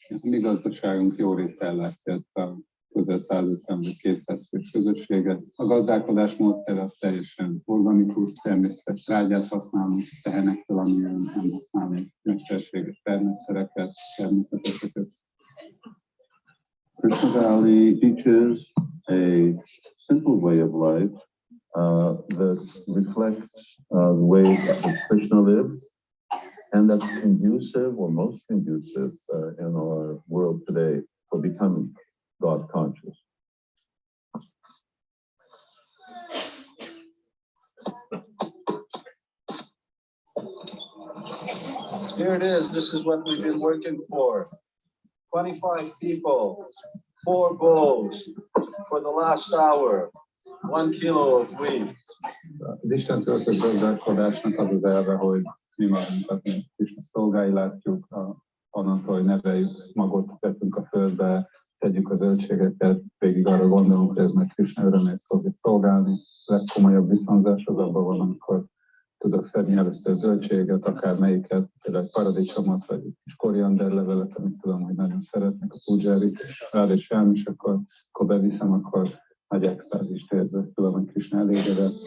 A mi gazdaságunk jó részt ellátja ezt a közel 150-200 fő közösséget. A gazdálkodás módszer az teljesen organikus, természetes trágyát használunk, tehenektől, amilyen nem használunk mesterséges természeteket, természeteseket. Krishna Valley teaches a simple way of life that reflects the way that Krishna lived, And that's conducive, or most conducive in our world today for becoming God conscious. Here it is. This is what we've been working for. 25 people, 4 bowls for the last hour, 1 kilo of wheat. Az Isten töltött gazdálkodásnak az az elve, hogy mi magunkat, mint Krisna szolgái látjuk, onnantól, hogy neveljük, magot tettünk a földbe, tegyük a zöldségeket, végig arra gondolunk, hogy ez meg Krisna örömét fogja szolgálni. A legkomolyabb viszonzás az abban van, amikor tudok szedni először zöldséget, akár melyiket, például paradicsomot, vagy kis korianderlevelet, amit tudom, hogy nagyon szeretnek a pudzsárik, és rád és rám, és akkor beviszem, akkor nagy extázist érzek, tudom, hogy Krisna elégedett.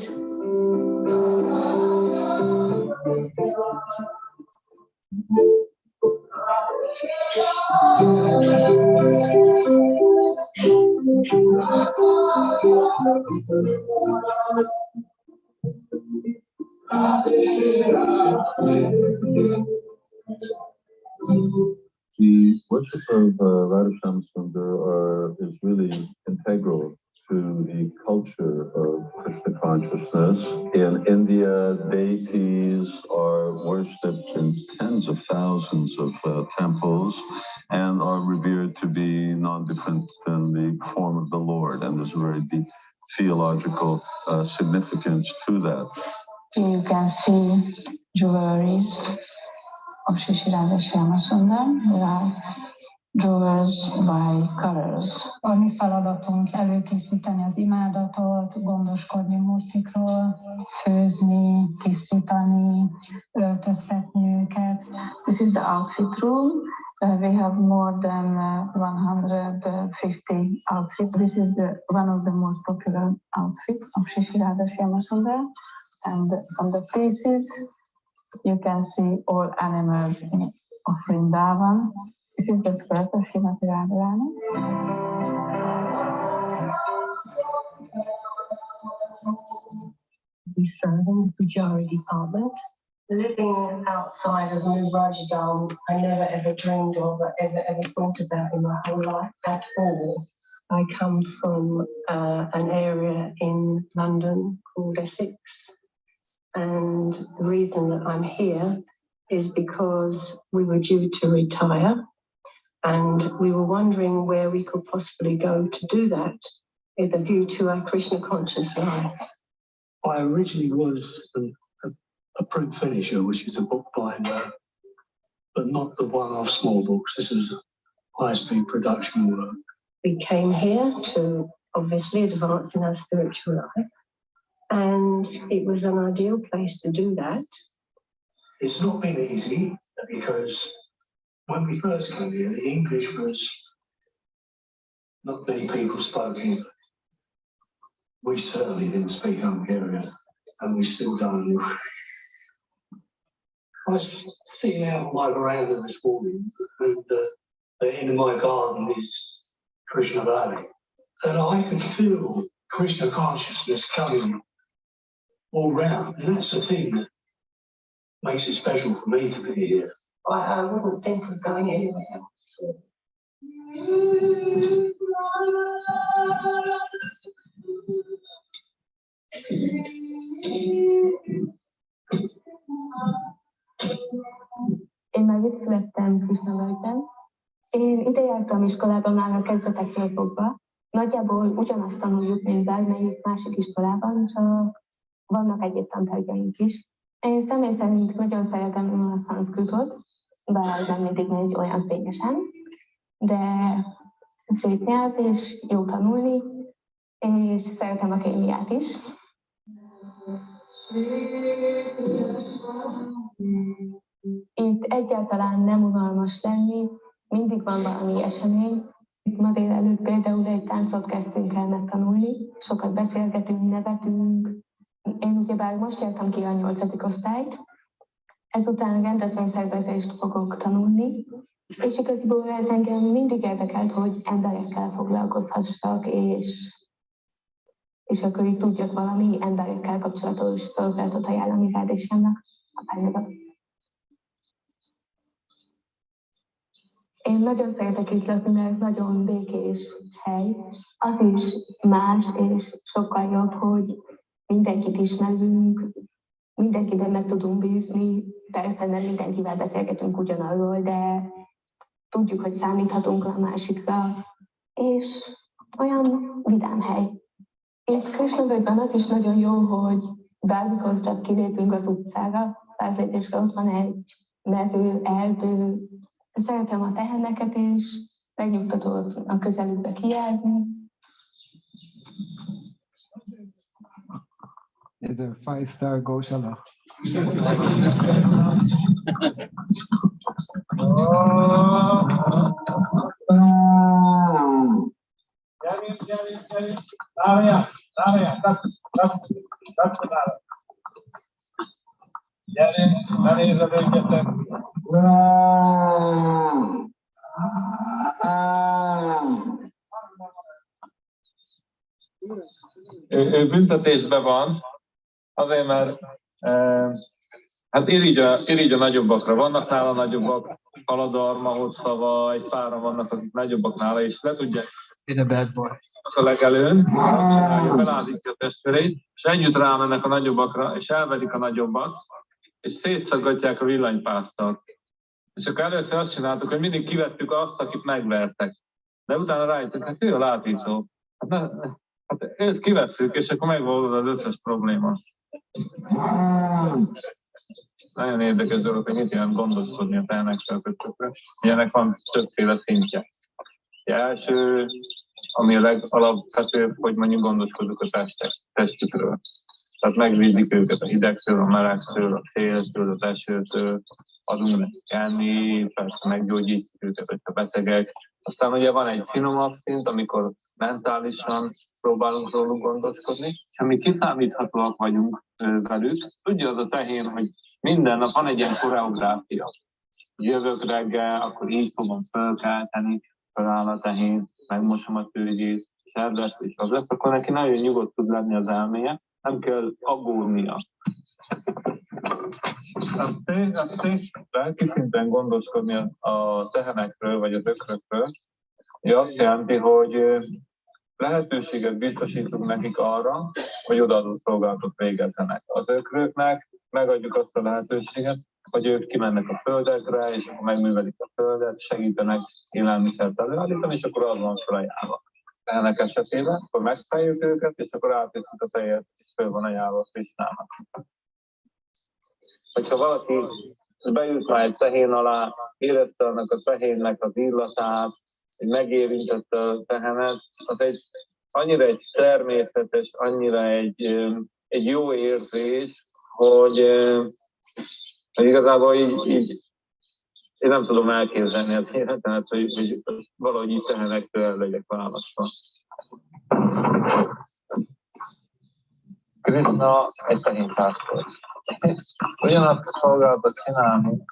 The worship of Vanashrama Sundar is really integral to the culture of Krishna consciousness. In India, deities are worshipped in tens of thousands of temples and are revered to be non-different than the form of the Lord. And there's a very deep theological significance to that. You can see jewelries of Sri Vanashrama Sundar. There are jewelers by colors. A mi feladatunk előkészíteni az imádatot, gondoskodni murtikról, főzni, tisztítani, öltöztetni őket. This is the outfit room. We have more than 150 outfits. This is one of the most popular outfits of Sri Vanashrama Sundar. And from the faces, you can see all animals of Vrindavan. This is the skirt of Srimati Radharani. We serve in the Pujari department. Living outside of Rajdam, I never ever dreamed of or ever thought about in my whole life at all. I come from an area in London called Essex. And the reason that I'm here is because we were due to retire and we were wondering where we could possibly go to do that with a view to our Krishna conscious life. I originally was a print finisher, which is a bookbinder, but not the one-off small books. This was high-speed production work. We came here to obviously advance in our spiritual life. And it was an ideal place to do that. It's not been easy because when we first came here, the English was, not many people spoke English. We certainly didn't speak Hungarian, and we still don't. I was sitting out on my veranda this morning, and in my garden is Krishna Valley, and I can feel Krishna consciousness coming all round, and that's the thing that makes it special for me to be here. I wouldn't think of going anywhere else. Én már itt születtem Krishnavölgyben. Én ide jártam iskolában már a kezdetektől fogva. Nagyjából ugyanazt tanuljuk, mint bármelyik másik iskolában, csak vannak egyéb tantárgyaink is. Én személy szerint nagyon szeretem a szanszkritot, bár nem mindig megy olyan fényesen, de szép nyelv és jó tanulni, és szeretem a kémiát is. Itt egyáltalán nem unalmas lenni, mindig van valami esemény. Ma délelőtt például egy táncot kezdtünk el megtanulni, sokat beszélgetünk, nevetünk. Én ugyebár most jártam ki a 8. osztályt, ezután rendezvényszervezést fogok tanulni, és igazából ez engem mindig érdekelt, hogy emberekkel foglalkozhassak, és akkor így tudjak valami emberekkel kapcsolatos szolgáltat ajánlani Rádésámnak a pályádat. Én nagyon szeretek itt lakni, mert ez nagyon békés hely. Az is más és sokkal jobb, hogy mindenkit ismerünk, mindenkiben meg tudunk bízni. Persze nem mindenkivel beszélgetünk ugyanarról, de tudjuk, hogy számíthatunk a másikra, és olyan vidám hely. Itt Krisnavölgyben az is nagyon jó, hogy bármikor csak kilépünk az utcára, 100 lépésre ott van egy mező, erdő. Szeretem a teheneket is, megnyugtató a közelükbe kijárni. It's a 5-star Goshala. Ő büntetésben van, azért mert hát irigy a nagyobbakra. Vannak nála nagyobbak, Haladarma, Hosszava, egy páran vannak, akik nagyobbak nála, és le tudja In a bad boy. a legelőn, felázítja a testvéreit, és együtt rámennek a nagyobbakra, és elvedik a nagyobbak, és szétszaggatják a villanypásztalt. És akkor először azt csináltuk, hogy mindig kivettük azt, akit megvertek. De utána rájöttünk, hát ő a látvító. Hát őt kivesszük, és akkor megvolt az összes probléma. Nagyon érdekes dolog, hogy mit jelent gondoskodni a tehenekkel a kötökre. Ilyenek van többféle szintje. Az első, ami a legalapvetőbb, hogy mondjuk gondoskodjuk a testükről. Tehát megvédik őket a hidegtől, a melegtől, a széltől, az esőtől, adunk nekik enni, persze meggyógyítjuk őket, hogyha betegek. Aztán ugye van egy finomabb szint, amikor mentálisan próbálunk róluk gondoskodni, és mi kiszámíthatóak vagyunk velük. Tudja az a tehén, hogy minden nap van egy ilyen koreográfia. Jövök reggel, akkor így fogom fölkelteni, feláll a tehén, megmosom a tőgyét, servesz, és az lesz, akkor neki nagyon nyugodt tud lenni az elméje, nem kell aggódnia. Azt lelki szinten gondoskodni a tehenekről, vagy az ökrökről, azt jelenti, hogy lehetőséget biztosítunk nekik arra, hogy odaadó szolgálatot végezzenek. Az ökröknek megadjuk azt a lehetőséget, hogy ők kimennek a földekre, és akkor megművelik a földet, segítenek élelmiszert előállítani, és akkor az van felajánlva. Ennek esetében, akkor megszálljuk őket, és akkor átvisszük a tejet, és föl van ajánlva friss námat. Hogyha valaki beült már egy tehén alá, érezte annak a tehénnek az illatát, hogy megérintette a tehenet, az annyira egy természetes, annyira egy jó érzés, hogy igazából így én nem tudom elképzelni az életemet, hogy valahogy így tehenektől el legyek választva. Krishna egy tehénpásztor. Ugyanazt a szolgálatot csinálni,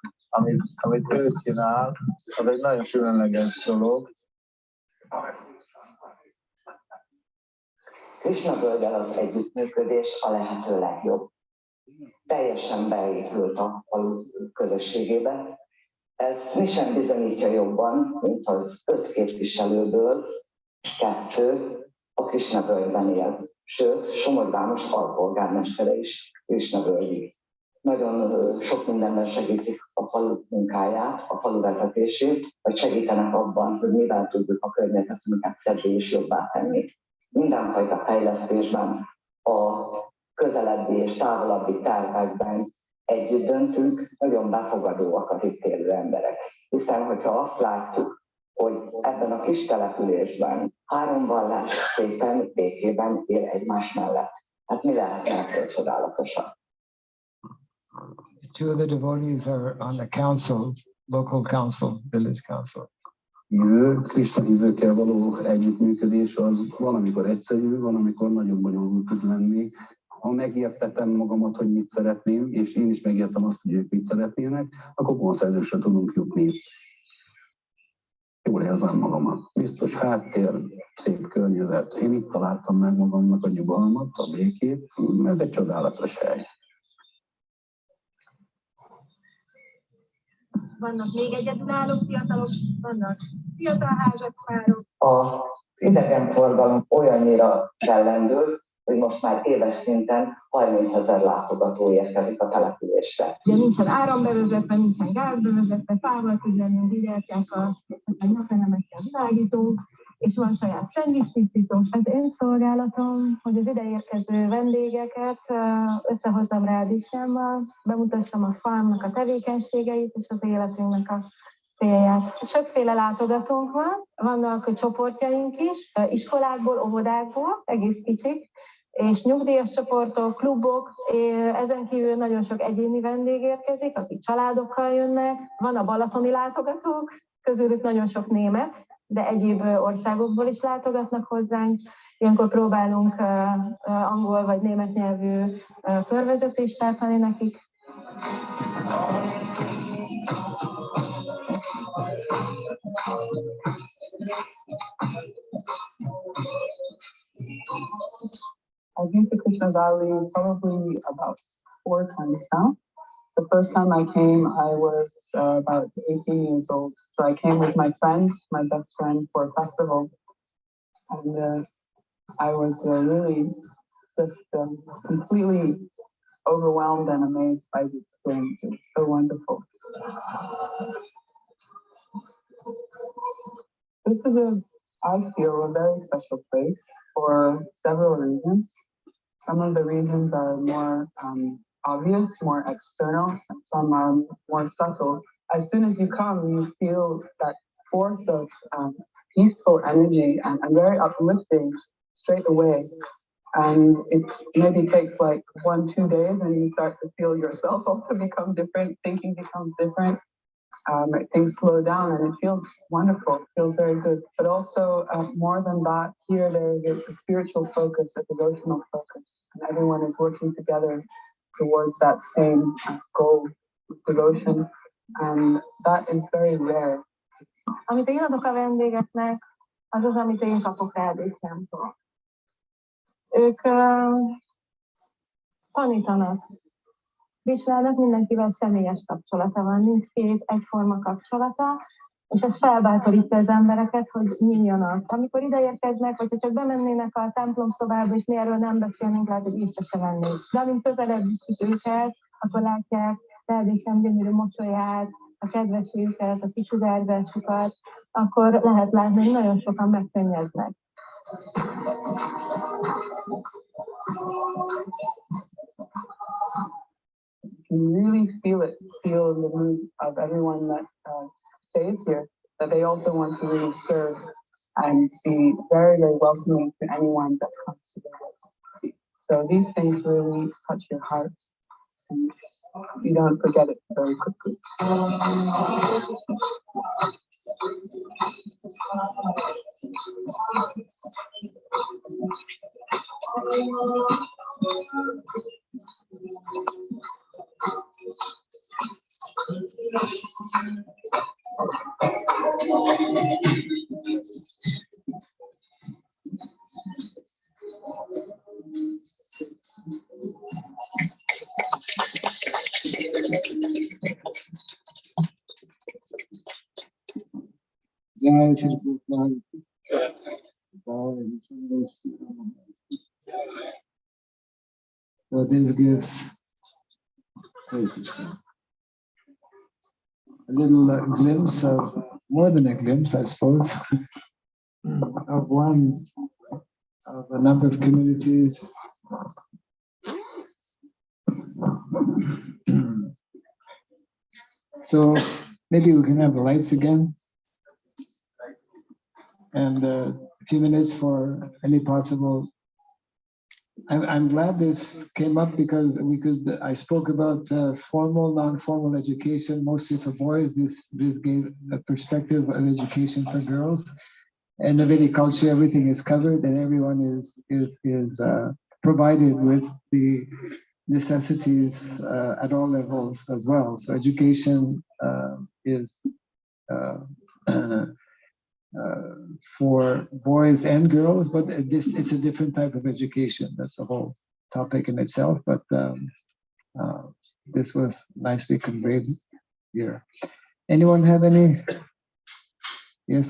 amit ő csinál, az egy nagyon különleges dolog. Krisnavölgyel az együttműködés a lehető legjobb. Teljesen beépült a falu közösségébe. Ez mi sem bizonyítja jobban, mint az 5 képviselőből 2 a Krisnavölgyben él. Sőt, Somogy Vámos alpolgármestere is Krisnavölgyi. Nagyon sok mindenben segítik a falu munkáját, a falu vezetését, vagy segítenek abban, hogy mivel tudjuk a környezetünket szebbé és jobbá tenni. Mindenfajta fejlesztésben, a közelebbi és távolabbi tervekben együtt döntünk, nagyon befogadóak az itt élő emberek. Hiszen, hogyha azt látjuk, hogy ebben a kis településben 3 vallás szépen, békében él egymás mellett, hát mi lehetne ettől csodálatosabb? 2 of the devotees are on the council, local council, village council. Krishna hívőkkel való együttműködés az van, amikor egyszerű, van, amikor nagyon bonyolult tud lenni. Ha megértetem magamat, hogy mit szeretném, és én is megértem azt, hogy ők mit szeretnének, akkor konszenzusra tudunk jutni. Jól érzem magamat. Biztos háttér, szép környezet. Én itt találtam meg magamnak a nyugalmat, a békét. Ez egy csodálatos hely. vannak még egyedülálló fiatalok, vannak fiatal házaspárok. Az idegenforgalom olyannyira fellendült, hogy most már éves szinten 30 000 látogató érkezik a településre. Ugye nincsen árambevezetve, nincsen gázbevezetve, fával tüzelünk, gyertyákkal, napelemekkel világítunk, és van saját szendvicstisztító. Az én szolgálatom, hogy az ide érkező vendégeket összehozzam Rádissámmal, bemutassam a farmnak a tevékenységeit és az életünknek a célját. Sokféle látogatónk van, vannak csoportjaink is, iskolákból, óvodákból, egész kicsik, és nyugdíjas csoportok, klubok, ezen kívül nagyon sok egyéni vendég érkezik, akik családokkal jönnek, van a balatoni látogatók, közülük nagyon sok német, de egyéb országokból is látogatnak hozzánk. Ilyenkor próbálunk angol vagy német nyelvű körvezetést tartani nekik. I've been to Krishna Valley probably about 4 times now. The first time I came, I was about 18 years old. So I came with my friend, my best friend, for a festival. And I was really just completely overwhelmed and amazed by the experience. It was so wonderful. This is I feel, a very special place for several reasons. Some of the reasons are more obvious, more external, and some are more subtle. As soon as you come, you feel that force of peaceful energy and very uplifting straight away. And it maybe takes like 1-2 days and you start to feel yourself also become different, thinking becomes different. Things slow down and it feels wonderful, it feels very good. But also more than that, here there is a spiritual focus, a devotional focus, and everyone is working together towards that same goal of devotion, and that is very rare. Amit én adok a vendégeknek, az az, amit én kapok Rádissámtól. Ők tanítanak. Krisnának mindenkivel személyes kapcsolata van, nincs két egyforma kapcsolata, és ez felbátorítja az embereket, hogy nyíljanak. Amikor ide érkeznek, vagy ha csak bemennének a templomszobába, és mi erről nem beszélnénk, lehet, hogy észre se vennék. De amint közelebb viszik őket, akkor látják Rádissám gyönyörű mosolyát, a kedvességüket, a kisugárzásukat, akkor lehet látni, hogy nagyon sokan megkönnyeznek. You can really feel in the mood of everyone that stays here, that they also want to really serve and be very, very welcoming to anyone that comes to their work. So these things really touch your heart, and you don't forget it very quickly. Jai Shri Krishna. So this gives a little glimpse of, more than a glimpse, I suppose, of a number of communities. So maybe we can have the lights again. And a few minutes for any possible. I'm glad this came up because I spoke about formal, non-formal education, mostly for boys. This gave a perspective of education for girls. And in the Vedic culture, everything is covered and everyone is provided with the necessities at all levels as well. So education is for boys and girls, but it's a different type of education. That's a whole topic in itself, but this was nicely conveyed here. Anyone have any? Yes.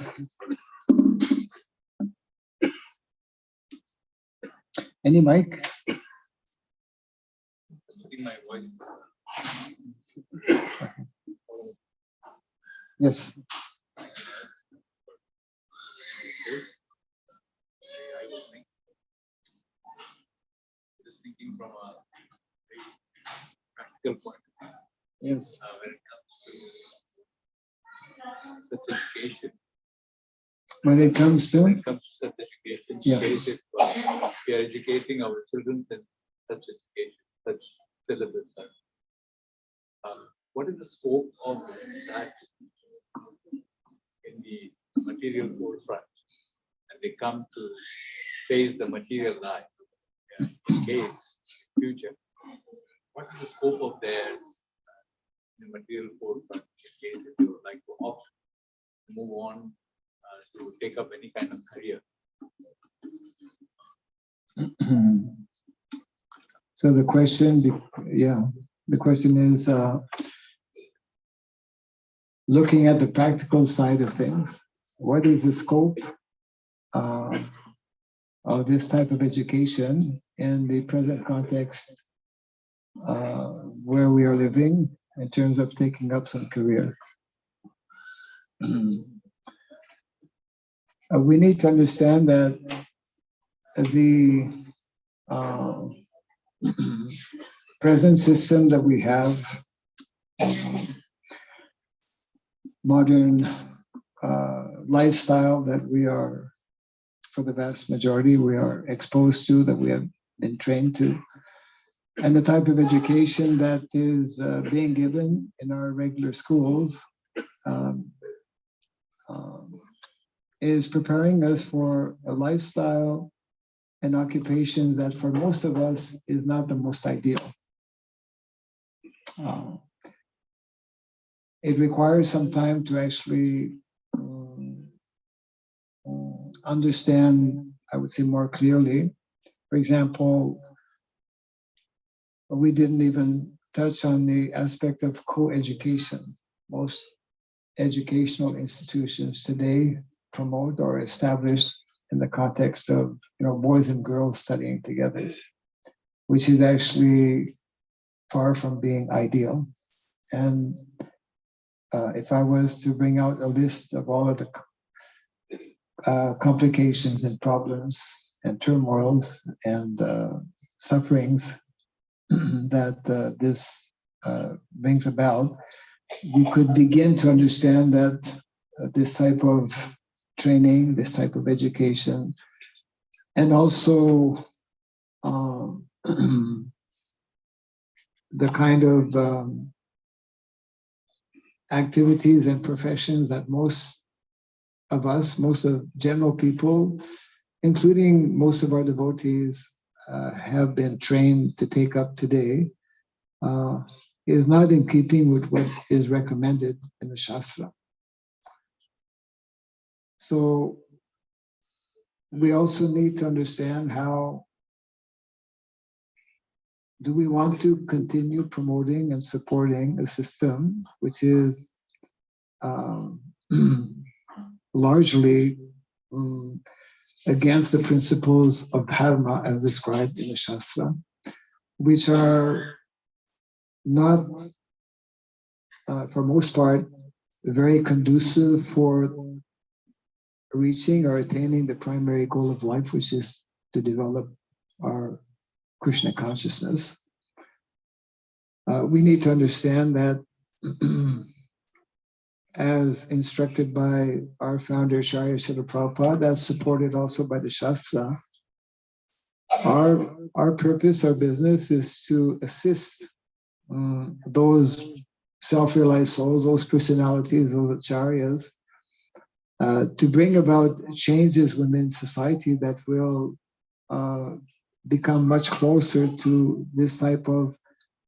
Any mic? My voice. Yes. Just thinking from a very practical point of view. Yes. When it comes to such education. When it comes to such education, yeah. We are educating our children in such education, such syllabus. What is the scope of that in the material forefront? And they come to face the material life, in case, future. What is the scope of theirs in the material forefront in case if they would like to opt to move on to take up any kind of career? So the question, the question is looking at the practical side of things. What is the scope of this type of education in the present context where we are living in terms of taking up some career? We need to understand that the present system that we have, modern lifestyle that we are, for the vast majority, we are exposed to, that we have been trained to, and the type of education that is being given in our regular schools is preparing us for a lifestyle and occupations that for most of us is not the most ideal. It requires some time to actually understand, I would say, more clearly. For example, we didn't even touch on the aspect of co-education. Most educational institutions today promote or establish in the context of boys and girls studying together, which is actually far from being ideal. And if I was to bring out a list of all of the complications and problems and turmoils and sufferings that this brings about, you could begin to understand that this type of training, this type of education, and also the kind of activities and professions that most of us, most of general people, including most of our devotees, have been trained to take up today, is not in keeping with what is recommended in the Shastra. So we also need to understand how do we want to continue promoting and supporting a system which is largely against the principles of dharma as described in the Shastra, which are not, for most part, very conducive for reaching or attaining the primary goal of life, which is to develop our Krishna consciousness. We need to understand that as instructed by our founder, Shrila Prabhupada, that's supported also by the Shastra, our purpose, our business is to assist those self-realized souls, those personalities, those acharyas, to bring about changes within society that will become much closer to this type of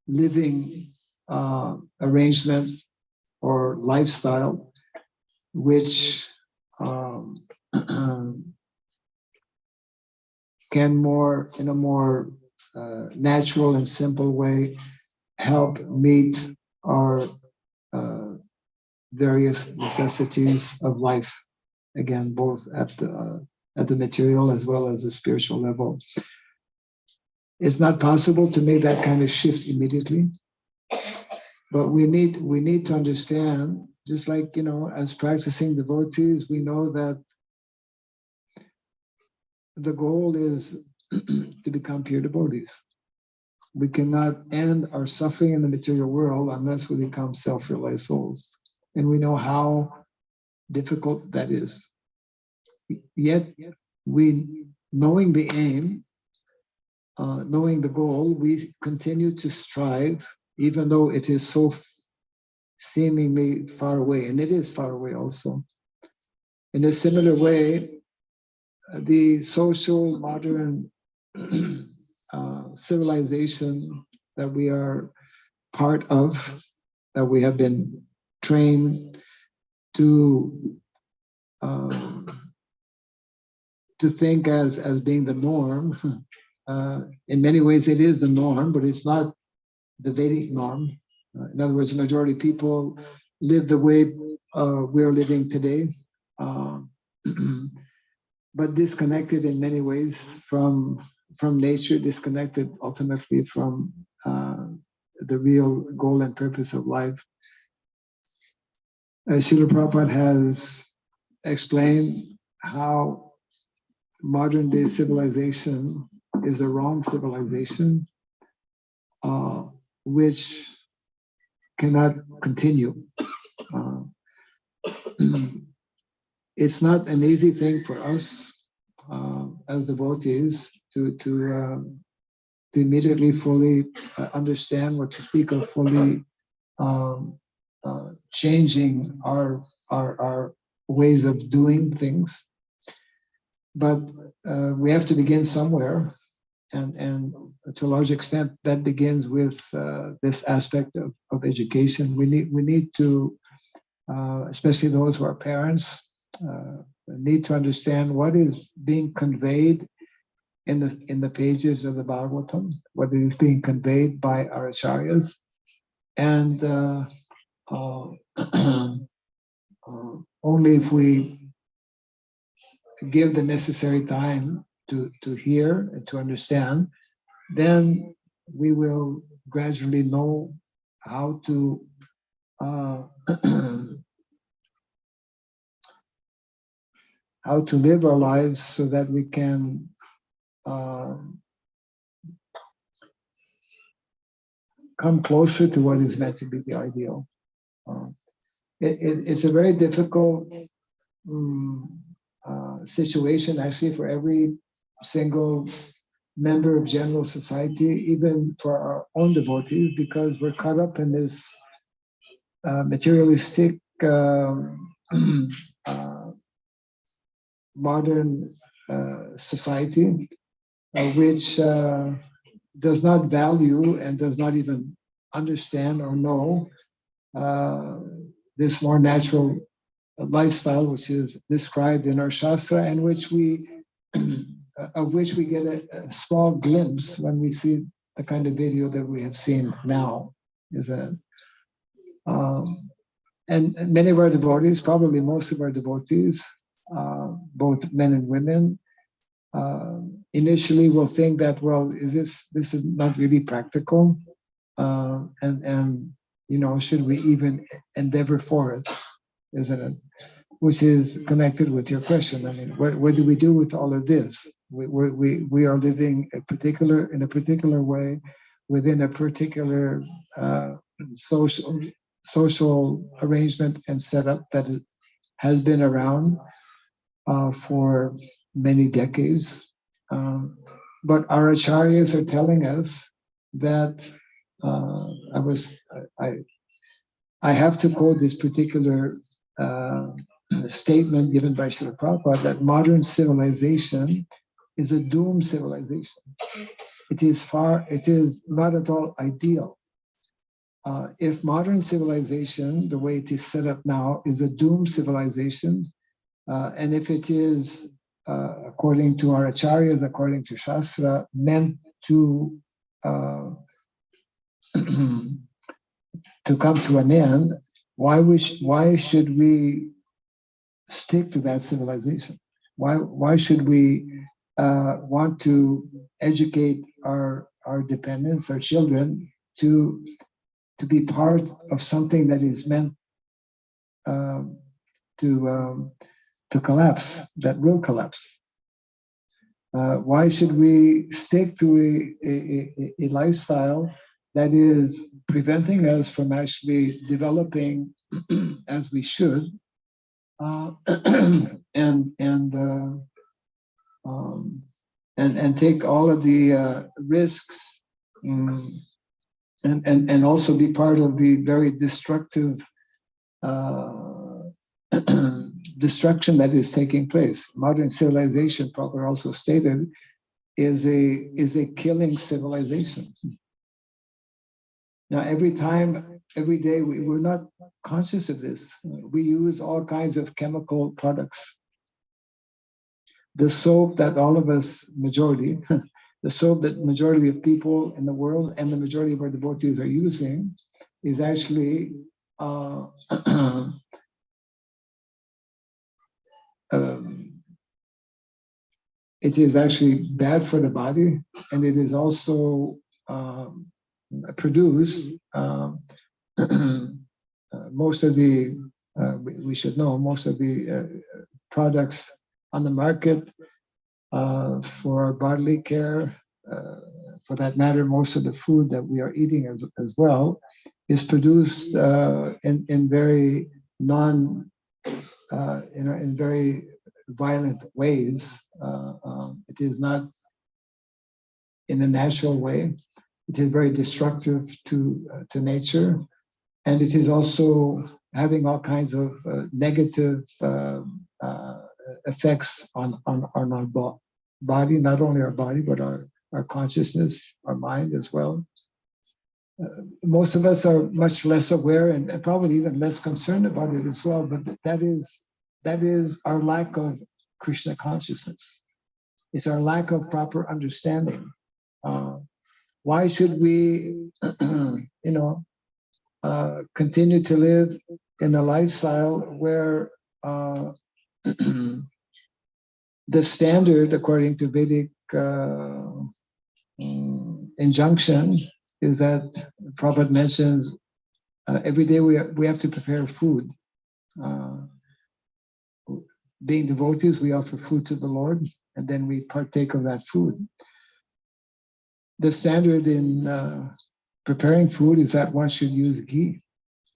living arrangement or lifestyle, which can in a more natural and simple way, help meet our various necessities of life. Again, both at the material as well as the spiritual level. It's not possible to make that kind of shift immediately, but we need to understand, just like, as practicing devotees, we know that the goal is to become pure devotees. We cannot end our suffering in the material world unless we become self-realized souls. And we know how difficult that is. Yet, we, knowing the aim, knowing the goal, we continue to strive, even though it is so seemingly far away, and it is far away also. In a similar way, the social modern civilization that we are part of, that we have been trained to think as being the norm. In many ways, it is the norm, but it's not the Vedic norm. In other words, the majority of people live the way we're living today, but disconnected in many ways from nature, disconnected ultimately from the real goal and purpose of life. Srila Prabhupada has explained how modern day civilization is a wrong civilization, which cannot continue. It's not an easy thing for us as devotees to immediately fully understand, or to speak of fully changing our ways of doing things. But we have to begin somewhere, and to a large extent that begins with this aspect of education. We need to, especially those who are parents, need to understand what is being conveyed in the pages of the Bhagavatam, what is being conveyed by our acharyas, and only if we give the necessary time to hear and to understand, then we will gradually know how to live our lives so that we can come closer to what is meant to be the ideal. It's a very difficult situation, actually, for every single member of general society, even for our own devotees, because we're caught up in this materialistic modern society, which does not value and does not even understand or know this more natural lifestyle, which is described in our Shastra, and of which we get a small glimpse when we see the kind of video that we have seen now. Is that and many of our devotees, probably most of our devotees, both men and women, initially will think that, well, this is not really practical, and should we even endeavor for it, isn't it? Which is connected with your question. I mean, what do we do with all of this? We are living in a particular way, within a particular social arrangement and setup that has been around for many decades. But our acharyas are telling us that I have to quote this particular statement given by Srila Prabhupada, that modern civilization is a doomed civilization. It is not at all ideal. If modern civilization, the way it is set up now, is a doomed civilization, and if it is, according to our acharyas, according to Shastra, meant to to come to an end, why should we stick to that civilization? Why should we want to educate our dependents, our children, to be part of something that is meant to collapse, that will collapse? Why should we stick to a lifestyle that is preventing us from actually developing as we should, and take all of the risks, and also be part of the very destructive destruction that is taking place. Modern civilization, Prabhupada also stated, is a killing civilization. Now, every day, we're not conscious of this. We use all kinds of chemical products. The soap that all of us, majority, the soap that majority of people in the world and the majority of our devotees are using is actually it is actually bad for the body, and it is also produced most of the we should know most of the products on the market for our bodily care, for that matter, most of the food that we are eating as well, is produced in very in very violent ways. It is not in a natural way. It is very destructive to nature, and it is also having all kinds of negative effects on our body, not only our body, but our consciousness, our mind as well. Most of us are much less aware and probably even less concerned about it as well, but that is our lack of Krishna consciousness. It's our lack of proper understanding. Why should we, continue to live in a lifestyle where the standard, according to Vedic injunction, is that Prabhupada mentions every day we have to prepare food. Being devotees, we offer food to the Lord, and then we partake of that food. The standard in preparing food is that one should use ghee.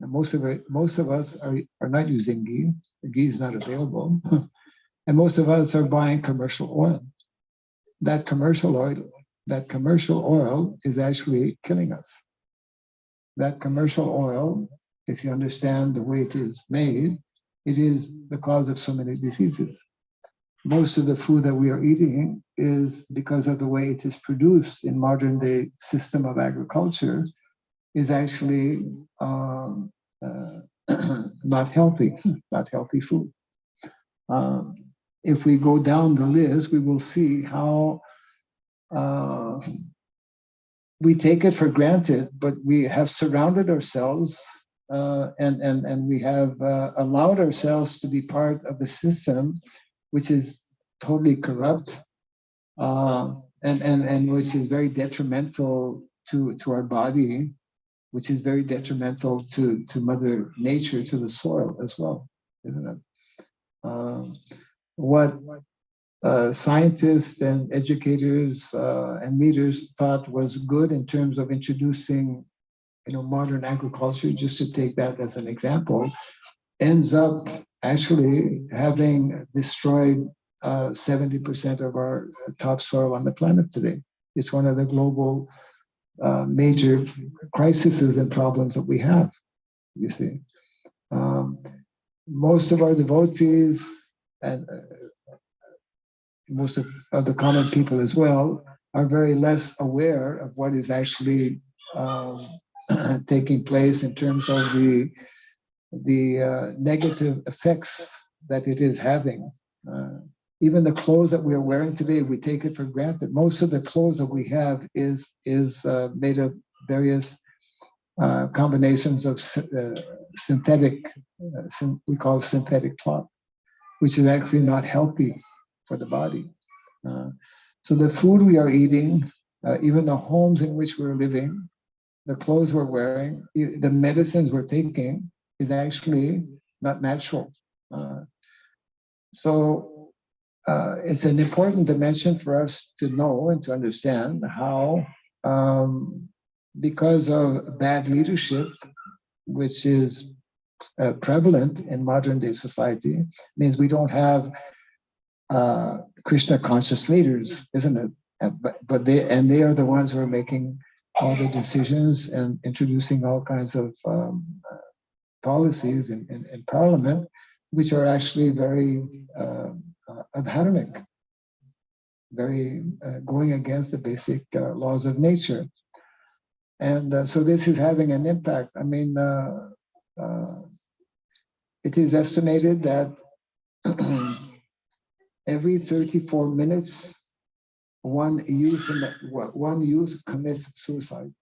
And most of us are not using ghee. The ghee is not available. And most of us are buying commercial oil. That commercial oil is actually killing us. That commercial oil, if you understand the way it is made, it is the cause of so many diseases. Most of the food that we are eating is because of the way it is produced in modern day system of agriculture, is actually not healthy food. If we go down the list, we will see how we take it for granted, but we have surrounded ourselves and we have allowed ourselves to be part of a system which is totally corrupt and which is very detrimental to our body, which is very detrimental to Mother Nature, to the soil as well, isn't it? What scientists and educators and leaders thought was good in terms of introducing, modern agriculture, just to take that as an example, ends up actually having destroyed 70% of our topsoil on the planet today. It's one of the global major crises and problems that we have, you see. Most of our devotees and most of the common people as well are very less aware of what is actually taking place in terms of the negative effects that it is having. Even the clothes that we are wearing today, we take it for granted. Most of the clothes that we have is made of various combinations of synthetic, we call synthetic cloth, which is actually not healthy for the body. So the food we are eating, even the homes in which we're living, the clothes we're wearing, the medicines we're taking is actually not natural. So it's an important dimension for us to know and to understand how, because of bad leadership, which is prevalent in modern day society, means we don't have Krishna conscious leaders, isn't it? But they are the ones who are making all the decisions and introducing all kinds of policies in parliament, which are actually very adharmic, very going against the basic laws of nature. And so this is having an impact. I mean, it is estimated that every 34 minutes, one youth commits suicide.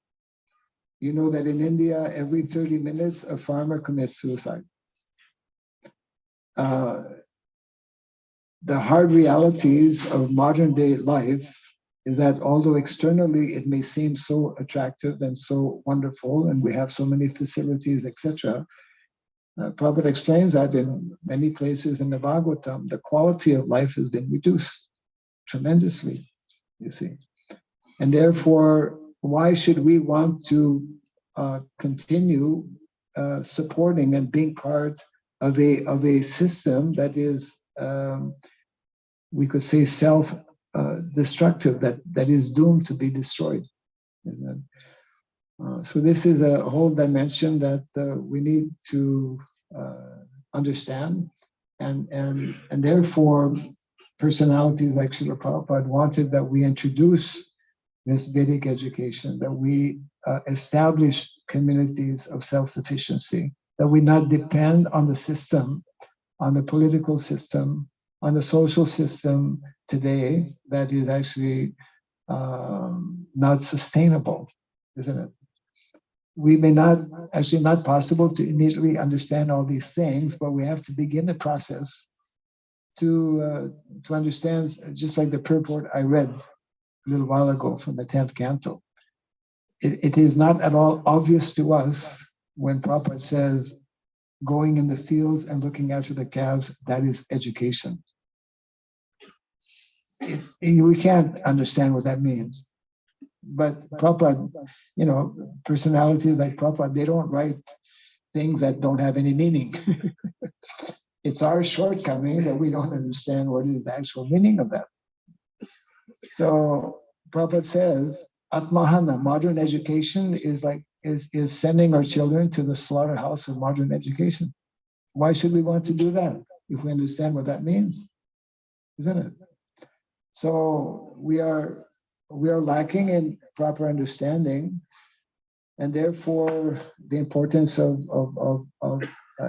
You know that in India, every 30 minutes, a farmer commits suicide. The hard realities of modern day life is that although externally it may seem so attractive and so wonderful, and we have so many facilities, etc., Prabhupada explains that in many places in the Bhagavatam, the quality of life has been reduced tremendously, you see. And therefore, why should we want to continue supporting and being part of a system that is, we could say, self-destructive, that is doomed to be destroyed? So this is a whole dimension that we need to understand, and therefore personalities like Srila Prabhupada wanted that we introduce this Vedic education, that we establish communities of self-sufficiency, that we not depend on the system, on the political system, on the social system today that is actually not sustainable, isn't it? We may not, actually not possible to immediately understand all these things, but we have to begin the process to understand, just like the purport I read a little while ago from the 10th canto. It is not at all obvious to us when Prabhupada says, going in the fields and looking after the calves, that is education. We can't understand what that means. But Prabhupada, you know, personalities like Prabhupada, they don't write things that don't have any meaning. It's our shortcoming that we don't understand what is the actual meaning of that. So Prabhupada says, Atmahana, modern education is sending our children to the slaughterhouse of modern education. Why should we want to do that if we understand what that means? Isn't it? So we are lacking in proper understanding, and therefore the importance of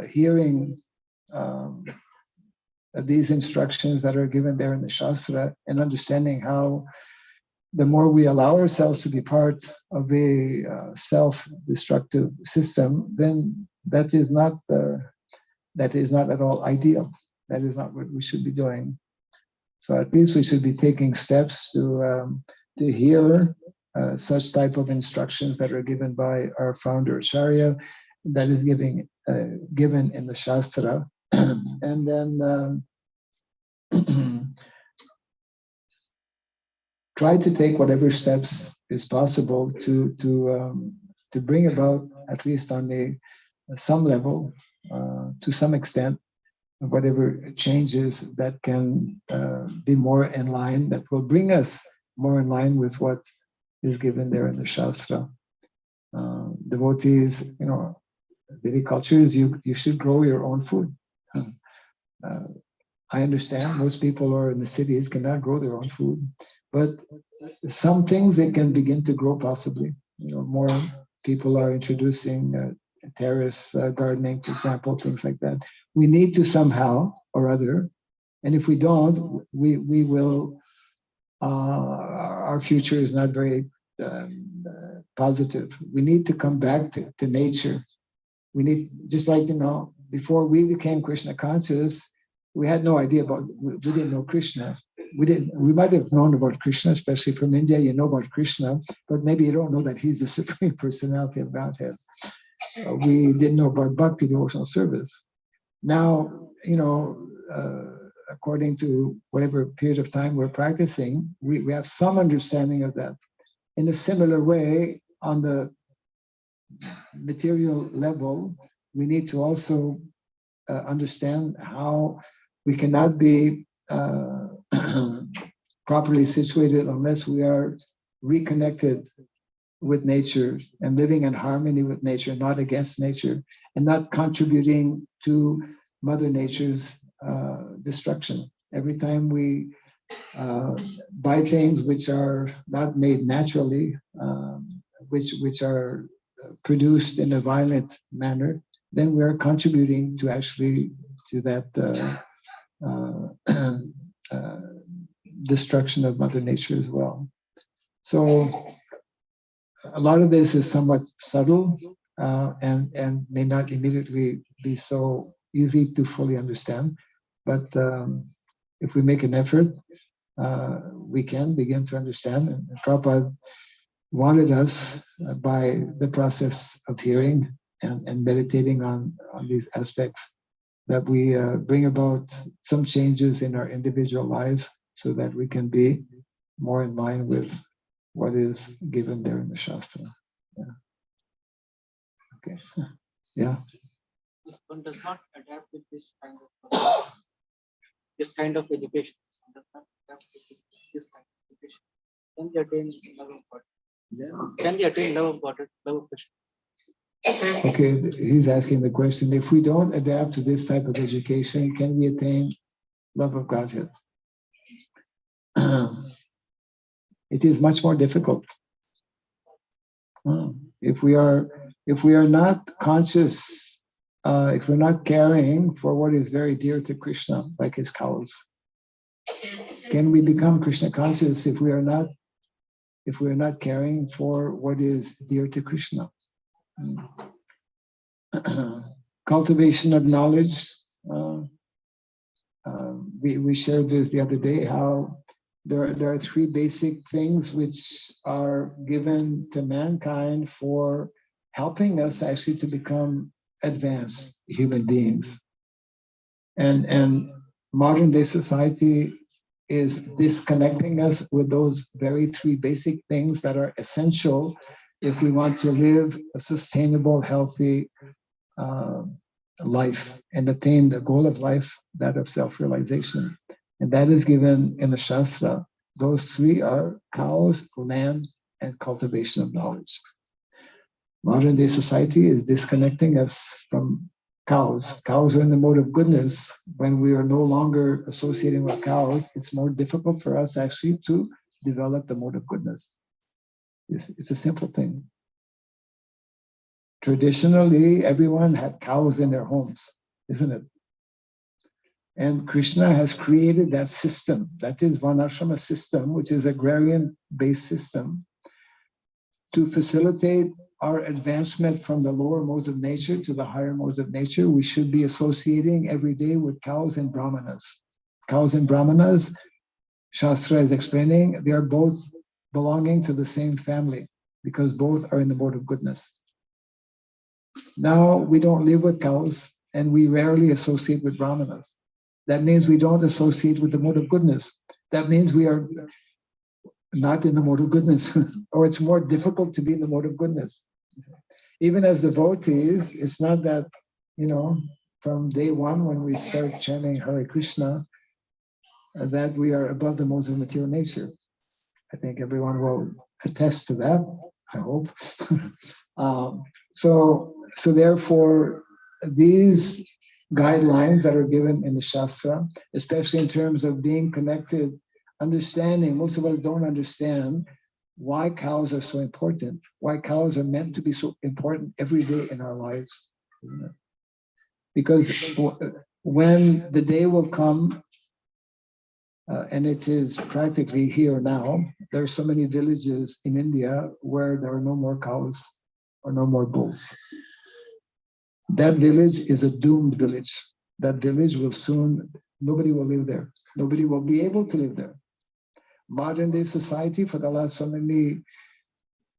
hearing these instructions that are given there in the Shastra, and understanding how the more we allow ourselves to be part of a self-destructive system, then that is not at all ideal. That is not what we should be doing. So at least we should be taking steps to hear such type of instructions that are given by our founder Acharya, that is given in the Shastra, and then try to take whatever steps is possible to bring about, at least on some level, to some extent, whatever changes that can be more in line, that will bring us more in line with what is given there in the Shastra. Devotees, you know, Vedic culture is you should grow your own food. I understand most people who are in the cities cannot grow their own food, but some things they can begin to grow possibly. You know, more people are introducing terrace gardening, for example, things like that. We need to somehow or other, and if we don't, we will. Our future is not very positive. We need to come back to nature. We need, just like, before we became Krishna conscious, we had no idea we didn't know Krishna. We might have known about Krishna, especially from India. You know about Krishna, but maybe you don't know that he's the Supreme Personality of Godhead. We didn't know about Bhakti, devotional service. Now, according to whatever period of time we're practicing, we have some understanding of that. In a similar way, on the material level, we need to also understand how we cannot be properly situated unless we are reconnected with nature and living in harmony with nature, not against nature, and not contributing to Mother Nature's destruction. Every time we buy things which are not made naturally, which are produced in a violent manner, then we are contributing to that destruction of Mother Nature as well. So a lot of this is somewhat subtle and may not immediately be so easy to fully understand. But if we make an effort, we can begin to understand. And Prabhupada wanted us, by the process of hearing and meditating on these aspects, that we bring about some changes in our individual lives so that we can be more in line with what is given there in the Shastra. Yeah. Okay. Yeah. If one does not adapt with this kind of education, does not adapt with this kind of education, can they attain love of God? Yeah. Can they attain love of God, love of Krishna? Okay, he's asking the question, if we don't adapt to this type of education, can we attain love of Godhead? It is much more difficult. If we are not conscious, if we're not caring for what is very dear to Krishna, like his cows, can we become Krishna conscious if we are not caring for what is dear to Krishna? Cultivation of knowledge. We shared this the other day, how there are three basic things which are given to mankind for helping us actually to become advanced human beings. And modern day society is disconnecting us with those very three basic things that are essential if we want to live a sustainable, healthy life and attain the goal of life, that of self-realization. And that is given in the Shastra. Those three are cows, land, and cultivation of knowledge. Modern day society is disconnecting us from cows. Cows are in the mode of goodness. When we are no longer associating with cows, it's more difficult for us actually to develop the mode of goodness. It's a simple thing. Traditionally, everyone had cows in their homes, isn't it? And Krishna has created that system. That is Vanashrama system, which is agrarian-based system, to facilitate our advancement from the lower modes of nature to the higher modes of nature. We should be associating every day with cows and brahmanas. Cows and brahmanas, Shastra is explaining, they are both belonging to the same family because both are in the mode of goodness. Now we don't live with cows and we rarely associate with brahmanas. That means we don't associate with the mode of goodness. That means we are not in the mode of goodness, or it's more difficult to be in the mode of goodness. Even as devotees, it's not that, from day one when we start chanting Hare Krishna, that we are above the modes of material nature. I think everyone will attest to that, I hope. So therefore, these guidelines that are given in the Shastra, especially in terms of being connected, understanding, most of us don't understand why cows are so important, why cows are meant to be so important every day in our lives. Because when the day will come and it is practically here now. There are so many villages in India where there are no more cows or no more bulls. That village is a doomed village. That village will soon, nobody will live there. Nobody will be able to live there. Modern day society for the last so many,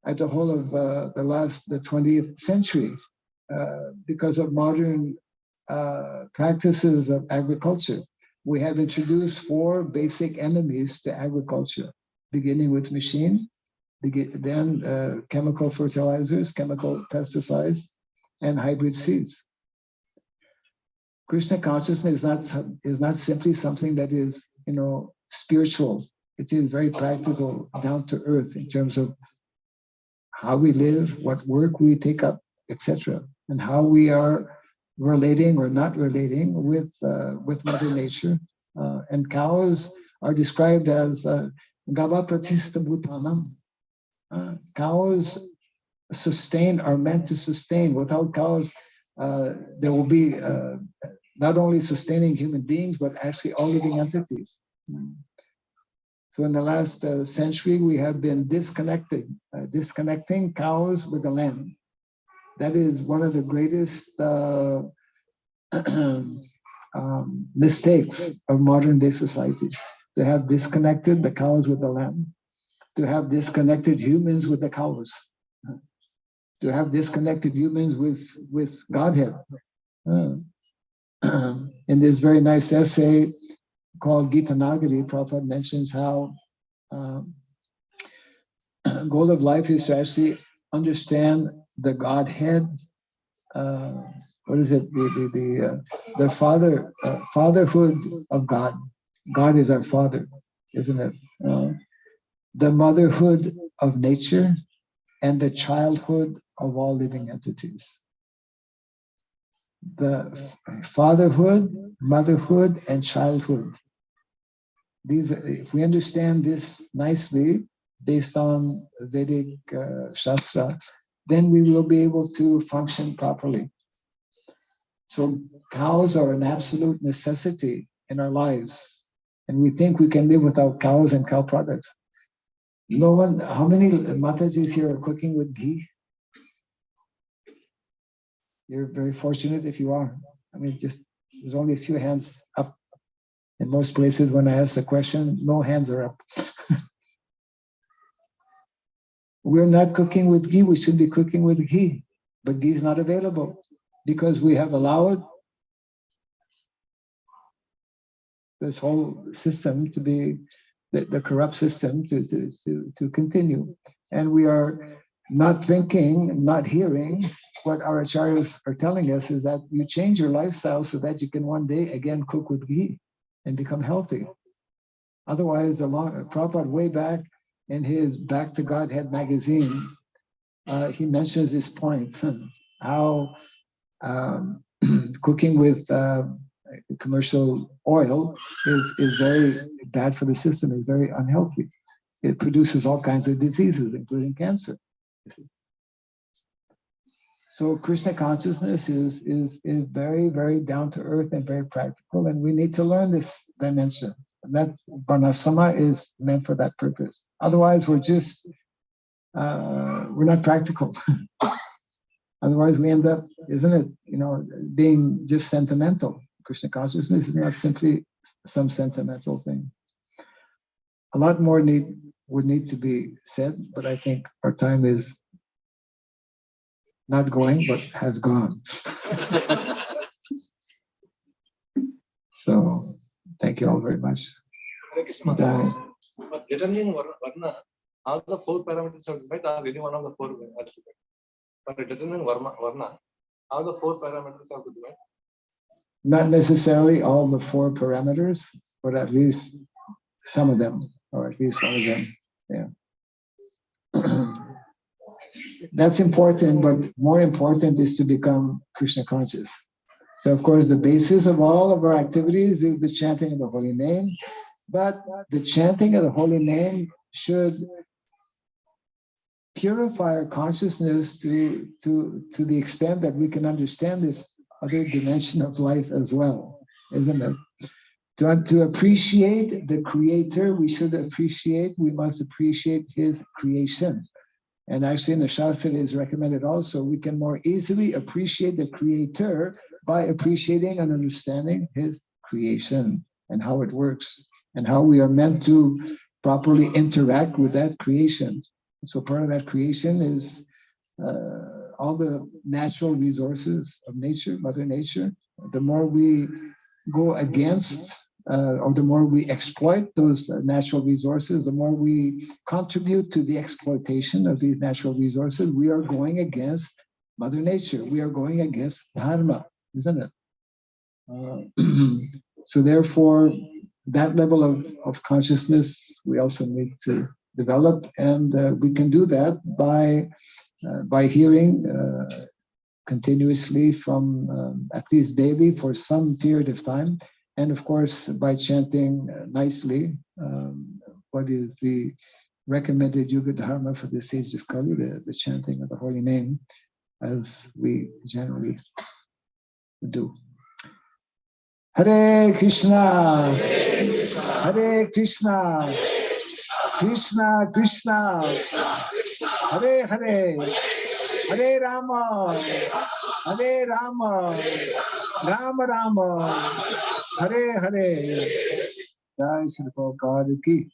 at the whole of the 20th century, because of modern practices of agriculture, we have introduced 4 basic enemies to agriculture, beginning with machine, then chemical fertilizers, chemical pesticides, and hybrid seeds. Krishna consciousness is not simply something that is, spiritual. It is very practical, down to earth in terms of how we live, what work we take up, etc., and how we are relating or not relating with Mother Nature. And cows are described as Gava Pratista Bhutanam. Cows are meant to sustain. Without cows, there will be not only sustaining human beings, but actually all living entities. So in the last century, we have been disconnecting cows with the land. That is one of the greatest mistakes of modern day society, to have disconnected the cows with the land, to have disconnected humans with the cows, to have disconnected humans with Godhead. In this very nice essay called Gita Nagari, Prabhupada mentions how goal of life is to actually understand the Godhead. What is it? The fatherhood of God. God is our father, isn't it? The motherhood of nature and the childhood of all living entities. The fatherhood, motherhood, and childhood. These, if we understand this nicely, based on Vedic Shastra, then we will be able to function properly. So cows are an absolute necessity in our lives. And we think we can live without cows and cow products. No one, how many Matajis here are cooking with ghee? You're very fortunate if you are. I mean, there's only a few hands up. In most places, when I ask the question, no hands are up. We're not cooking with ghee. We should be cooking with ghee, but ghee is not available because we have allowed this whole system to be the corrupt system to continue, and we are not thinking, not hearing what our acharyas are telling us is that you change your lifestyle so that you can one day again cook with ghee and become healthy. Otherwise, Prabhupada way back in his Back to Godhead magazine, he mentions this point, how cooking with commercial oil is very bad for the system, is very unhealthy. It produces all kinds of diseases, including cancer. So Krishna consciousness is very, very down to earth and very practical, and we need to learn this dimension. And that Vanashrama is meant for that purpose. Otherwise, we're not practical. Otherwise, we end up, isn't it, being just sentimental. Krishna consciousness is not simply some sentimental thing. A lot more would need to be said, but I think our time is not going, but has gone. So, thank you all very much. But determining Varna, all the 4 parameters are met, or any one of the 4 has to be met. But determining Varna, all the 4 parameters have to be met. Not necessarily all the 4 parameters, but at least some of them, or at least one of them. Yeah. That's important, but more important is to become Krishna conscious. So, of course, the basis of all of our activities is the chanting of the holy name, but the chanting of the holy name should purify our consciousness to the extent that we can understand this other dimension of life as well, isn't it? To appreciate the creator, we must appreciate his creation. And actually in the Shastra it is recommended also, we can more easily appreciate the creator by appreciating and understanding his creation and how it works and how we are meant to properly interact with that creation. So part of that creation is all the natural resources of nature, Mother Nature. The more we go against or the more we exploit those natural resources, the more we contribute to the exploitation of these natural resources, we are going against Mother Nature. We are going against Dharma, isn't it? So therefore, that level of consciousness we also need to develop, and we can do that by hearing continuously from at least daily for some period of time, and of course by chanting nicely what is the recommended Yuga Dharma for this age of Kali, the chanting of the holy name, as we generally do. Hare Krishna, Hare Krishna, Krishna Krishna, Hare Hare, Hare Rama, Hare Rama, Rama Rama, Hare Hare. Jai Shri Prabhupada ki